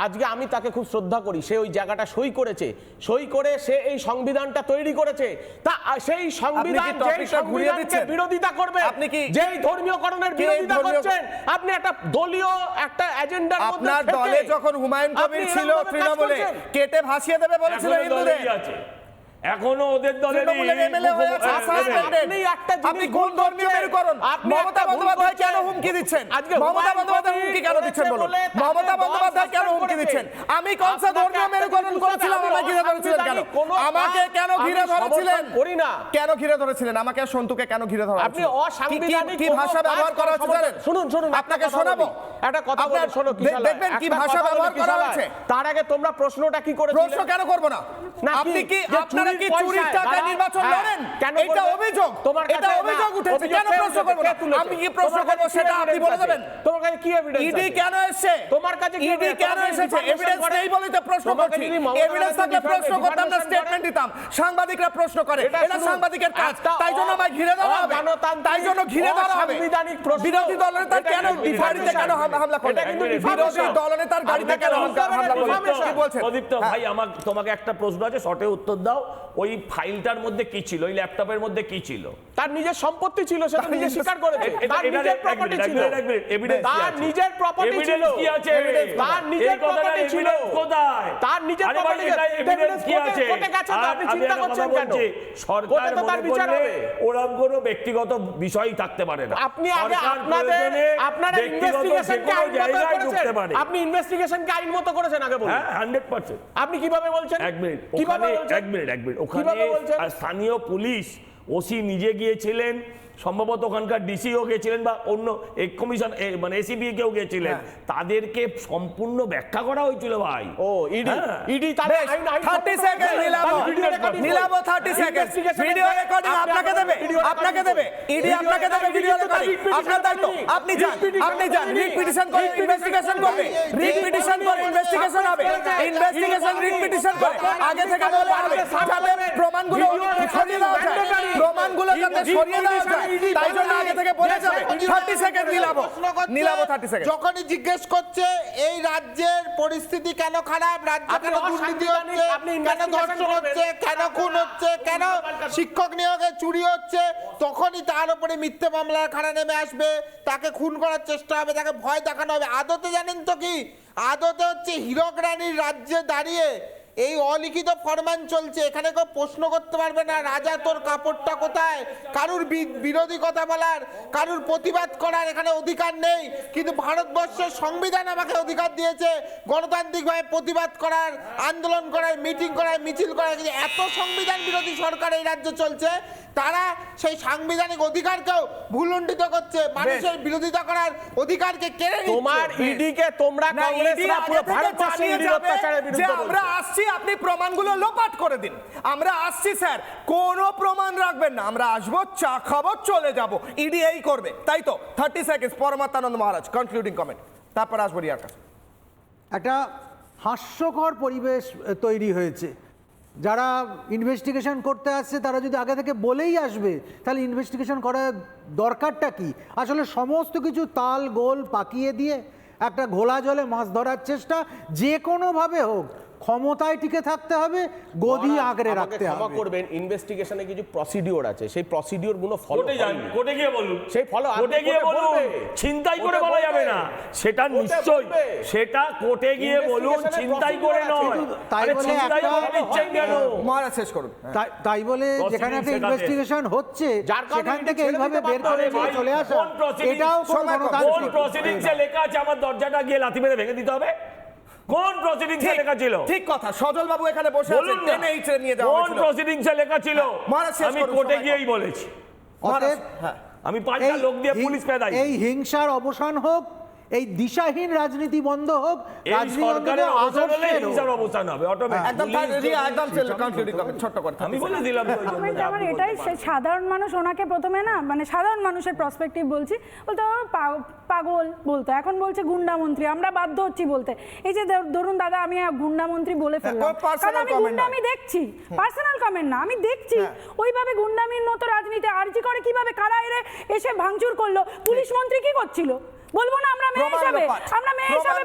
আজকে আমি তাকে খুব শ্রদ্ধা করি, সে ওই জায়গাটা সই করেছে, সই করে সে এই সংবিধানটা তৈরি করেছে। তা সেই সংবিধান, যেই সংবিধানকে বিরোধিতা করবে, আপনি কি যেই ধর্মীয়করণের বিরোধিতা করছেন, আপনি একটা দলীয় একটা এজেন্ডার মধ্যে, আপনার দলে যখন হুমায়ুন কবির ছিল তৃণমূলে, কেটে ভাসিয়ে দেবে বলেছিল হিন্দুদের। এখনো ওদের দলের তৃণমূলের MLA হয়ে আছে, suspended। আপনি কোন ধর্মীয় মেরুকরণ? মমতা বন্দ্যোপাধ্যায় কেন হুমকি দিচ্ছেন? মমতা বন্দ্যোপাধ্যায় হুমকি কেন দিচ্ছেন বলুন? মমতা বন্দ্যোপাধ্যায় কেন হুমকি দিচ্ছেন? আমি কোন সা ধর্মীয় মেরুকরণ করেছিলাম? আমাকে ঘিরে ধরেছিলেন কেন? আমাকে কেন ঘিরে ধরেছিলেন? করি না। কেন ঘিরে ধরেছিলেন? আমাকে আর সন্তুকে কেন ঘিরে ধরা আপনি হয়েছিল? অসাংবিধানিক কি ভাষা ব্যবহার করা হচ্ছে জানেন? শুনুন আপনাকে শোনাবো একটা কথা বলে শোনো কিশালা, দেখবেন কি একটা ভাষা কথা বলি ব্যবহার করা কিশালা। হয়েছে। তার আগে তোমরা প্রশ্নটা কি করেছিলে? প্রশ্ন কেন করব না? আপনি কি আপনারা কি চুরির টাকা নির্বাচন লড়েন? এটা অভিযোগ, তোমার এটা অভিযোগ উঠেছে, কেন প্রশ্ন করব না? আমি কি প্রশ্ন করব সেটা আপনি বলে দেবেন। তোমার কাছে কি এভিডেন্স ইডি কেন এসেছে? তোমার কাছে কি ইডি কেন এসেছে? এভিডেন্স নেই বলেই তো প্রশ্ন করছি। এভিডেন্স থাকলে প্রশ্ন করতাম না, স্টেটমেন্ট দিতাম। সাংবাদিকরা প্রশ্ন করে, এটা সাংবাদিকের কাজ। তাই জন্য আমায় ঘিরে ধরা হবে, তাই জন্য ঘিরে ধরা হবে। বিরোধী দলনেতার কেন গাড়িতে কেন হামলা করলেন? বিরোধী দলনেতার গাড়িতে কেন হামলা করলেন? কি বলছেন? প্রদীপ্ত ভাই, আমার তোমাকে একটা প্রশ্ন আছে, শর্টে উত্তর দাও। ওই ফাইলটার মধ্যে কি ছিল? ওই ল্যাপটপের মধ্যে কি ছিল? তার নিজের সম্পত্তি ছিল, সেটা নিজে স্বীকার করেছে। তার নিজের প্রপার্টি ছিল, তার নিজের প্রপার্টি ছিল, কি আছে? তার নিজের প্রপার্টি ছিল, কোথায়? তার নিজের প্রপার্টি এভিডেন্স কি আছে? কোর্টে গেছে, আপনি চিন্তা করছেন কেন? সরকার তার বিচার হবে। ওরকম কোনো ব্যক্তিগত বিষয়ই থাকতে পারে না। আপনি আগে আপনারা ইনভেস্টিগেশনকে আইনগত করেছেন। আপনি ইনভেস্টিগেশনকে আইনগত করেছেন আগে বলুন। হ্যাঁ, 100%। আপনি কিভাবে বলছেন? এক মিনিট, কিভাবে বলছেন? এক মিনিট। ওখানে স্থানীয় পুলিশ ওসি নিজে গিয়েছিলেন, সম্ভবত ওখানকার ডিসিও গিয়েছিলেন, বা অন্য কমিশন মানে এসিবি কেউ গিয়েছিলেন, তাদেরকে সম্পূর্ণ ব্যাখ্যা করা হয়েছিল ভাই। ও ইডি তাহলে 30 সেকেন্ড নিলাবো 30 সেকেন্ড ভিডিও রেকর্ডিং আপনাকে দেবে, ইডি আপনাকে দেবে ভিডিও রেকর্ডিং। আপনার দায়িত্ব, আপনি যান রিট পিটিশন করে ইনভেস্টিগেশন করবে, রিট পিটিশন করে ইনভেস্টিগেশন হবে, ইনভেস্টিগেশন রিট পিটিশন করে আগে থেকে বলে হবে যাতে প্রমাণগুলো সরিয়ে দেওয়া যায়, প্রমাণগুলো যাতে সরিয়ে দেওয়া যায়, তাই জন্য আগে থেকে বলে যাবে। 30 সেকেন্ড নিলাবো 30 সেকেন্ড। যখনই জিজ্ঞেস করছে এই রাজ্যের পরিস্থিতি কেন খারাপ, রাজ্যে কেন দুর্নীতি হচ্ছে, কেন ধর্ষণ হচ্ছে, কেন খুন হচ্ছে, কেন শিক্ষক নিয়োগে চুরি হচ্ছে, তখনই তার উপরে মিথ্যে মামলার খাড়া নেমে আসবে, তাকে খুন করার চেষ্টা হবে, তাকে ভয় দেখানো হবে। আদতে জানেন তো কি? আদতে হচ্ছে হীরক রানীর রাজ্যে দাঁড়িয়ে এই অলিখিত ফরমান চলছে, এখানে কেউ প্রশ্ন করতে পারবে না রাজা তোর কাপড়টা কোথায়, কারুর বিরোধী কথা বলার, কারুর প্রতিবাদ করার এখানে অধিকার নেই। কিন্তু ভারতবর্ষের সংবিধান আমাকে অধিকার দিয়েছে গণতান্ত্রিকভাবে প্রতিবাদ করার, আন্দোলন করার, মিটিং করার, মিছিল করার। কিন্তু এত সংবিধান বিরোধী সরকার এই রাজ্যে চলছে, তারা সেই সাংবিধানিক অধিকারকেও ভুলুণ্ঠিত করছে, মানুষের বিরোধিতা করার অধিকারকে কেড়ে নিচ্ছে। তোমার ইডিকে তোমরা কংগ্রেসরা পুরো ভারতবর্ষে ইডির অত্যাচারের বিরুদ্ধে বলছো। আমরা আসছি, আপনি প্রমাণগুলো লোপাট করে দিন। আমরা আসছি স্যার, কোনো প্রমাণ রাখবেন না, আমরা আসবো, চা খাবো, চলে যাব। ইডি এই করবে, তাই তো? 30 সেকেন্ড পরমাত্মানন্দ মহারাজ কনক্লুডিং কমেন্ট, তারপর আসবো রিয়ার কাছে। একটা হাস্যকর পরিবেশ তৈরি হয়েছে। যারা ইনভেস্টিগেশন করতে আসছে তারা যদি আগে থেকে বলেই আসবে, তাহলে ইনভেস্টিগেশন করার দরকারটা কি? আসলে সমস্ত কিছু তাল গোল পাকিয়ে দিয়ে একটা ঘোলা জলে মাছ ধরার চেষ্টা, যে কোনোভাবে হোক ক্ষমতায় টিকে থাকতে হবে, গদি আঁকড়ে রাখতে হবে। ক্ষমা করবেন, ইনভেস্টিগেশনে কিছু প্রসিডিওর আছে, সেই প্রসিডিওর গুলো ফলো হয়নি। কোর্টে গিয়ে বলুন, সেই ফলো কোর্টে গিয়ে বলুন, ছিনতাই করে বলা যাবে না, সেটা নিশ্চয়ই, সেটা কোর্টে গিয়ে বলুন, ছিনতাই করে নয়। তাই বলে মহারাজ শেষ করুন। তাই বলে যেখানে একটা ইনভেস্টিগেশন হচ্ছে সেখান থেকে এইভাবে বের করে নিয়ে চলে আসা, এটাও কোন গণতান্ত্রিক প্রসিডিংসে লেখা আছে আমার দরজাটা গিয়ে লাথি মেরে ভেঙে দিতে হবে? কোন প্রসিডিংসে লেখা ছিল? ঠিক কথা, সজল বাবু এখানে বসে আছেন, টেনে এইচে নিয়ে যাওয়া হয়েছিল। কোন প্রসিডিংসে লেখা ছিল? আমি কোর্টে গিয়েই বলেছি, আমি 5টা লোক দিয়ে পুলিশ পেদাই। এই হিংসার অবসান হোক, এই দিশাহীন রাজনীতি বন্ধ হোক, সরকারের অবসান হলে হিংসার অবসান হবে অটোমেটিক। একদম কনক্লুডিং কমেন্ট ছোট করে আমি বলে দিলাম। আমার এটাই, সাধারণ মানুষ ওনাকে প্রথমে না, মানে সাধারণ মানুষের পার্সপেক্টিভ বলছি, বলতে পাগল বলতো, এখন বলছে গুন্ডামন্ত্রী। আমরা বাধ্য হচ্ছি বলতে। এই যে ধরুন দাদা, আমি গুন্ডামন্ত্রী বলে ফেললাম, কারণ আমি গুন্ডামি দেখছি, পার্সোনাল কমেন্ট না, আমি দেখছি ওইভাবে গুন্ডামির মতো রাজনীতি। আরজি করে কিভাবে কারা এসে ভাঙচুর করলো, পুলিশ মন্ত্রী কি করছিল বলবো না? আমরা মেয়ে হিসাবে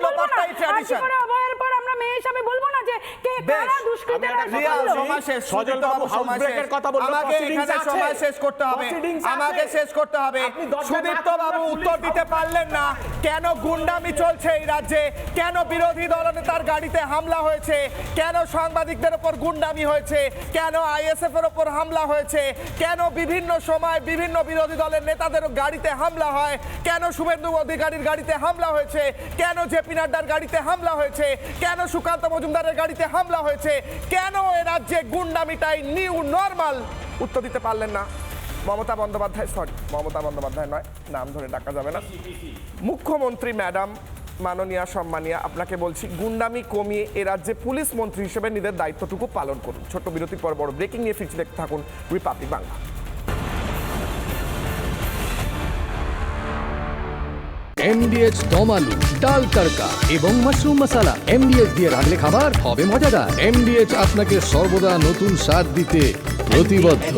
বলবো না? আরজি করে অভয়ের পর আমরা মেয়ে হিসাবে বলবো না যে কে কারা দুষ্কৃতীরা রিয়া, করলো? সময় শেষ, সজল বাবু সময় হাউস শেষ। ব্রেকের কথা বললো, আমাকে proceedings এখানে আছে। সময় শেষ করতে হবে, Proceedings আছে। আমাকে শেষ করতে হবে। আপনি দরজায় সুদীপ্ত না বাবু খুললে উত্তর পুলিশ দিতে পারলেন না কেন গুন্ডামি চলছে এই রাজ্যে, কেন বিরোধী দলনেতার গাড়িতে হামলা হয়েছে, কেন সাংবাদিকদের ওপর গুন্ডামি হয়েছে, কেন আইএসএফ এর ওপর হামলা হয়েছে, কেন বিভিন্ন সময় বিভিন্ন বিরোধী দলের নেতাদের গাড়িতে হামলা হয়, কেন শুভেন্দু অধিকারীর গাড়িতে হামলা হয়েছে, কেন জেপি নাড্ডার গাড়িতে হামলা হয়েছে, কেন সুকান্ত মজুমদারের গাড়িতে হামলা হয়েছে, কেন এ রাজ্যে গুন্ডামিটাই নিউ নর্মাল, উত্তর দিতে পারলেন না। মমতা বন্দ্যোপাধ্যায়, সরি মমতা বন্দ্যোপাধ্যায় নয়, নাম ধরে ডাকা যাবে না, মুখ্যমন্ত্রী ম্যাডাম মাননীয়া সম্মানিয়া, আপনাকে বলছি গুন্ডামি কমিয়ে এ রাজ্যে পুলিশ মন্ত্রী হিসেবে নিজের দায়িত্বটুকু পালন করুন। ছোট্ট বিরতির পর বড় ব্রেকিং নিয়ে ফিরছি, দেখতে থাকুন রিপাবলিক বাংলা। এমডিএচ দম আলু, ডাল তড়কা এবং মাশরুম মশলা। এমডিএচ দিয়ে রাঁধলে খাবার হবে মজাদার। এমডিএচ আপনাকে সর্বদা নতুন স্বাদ দিতে প্রতিবদ্ধ।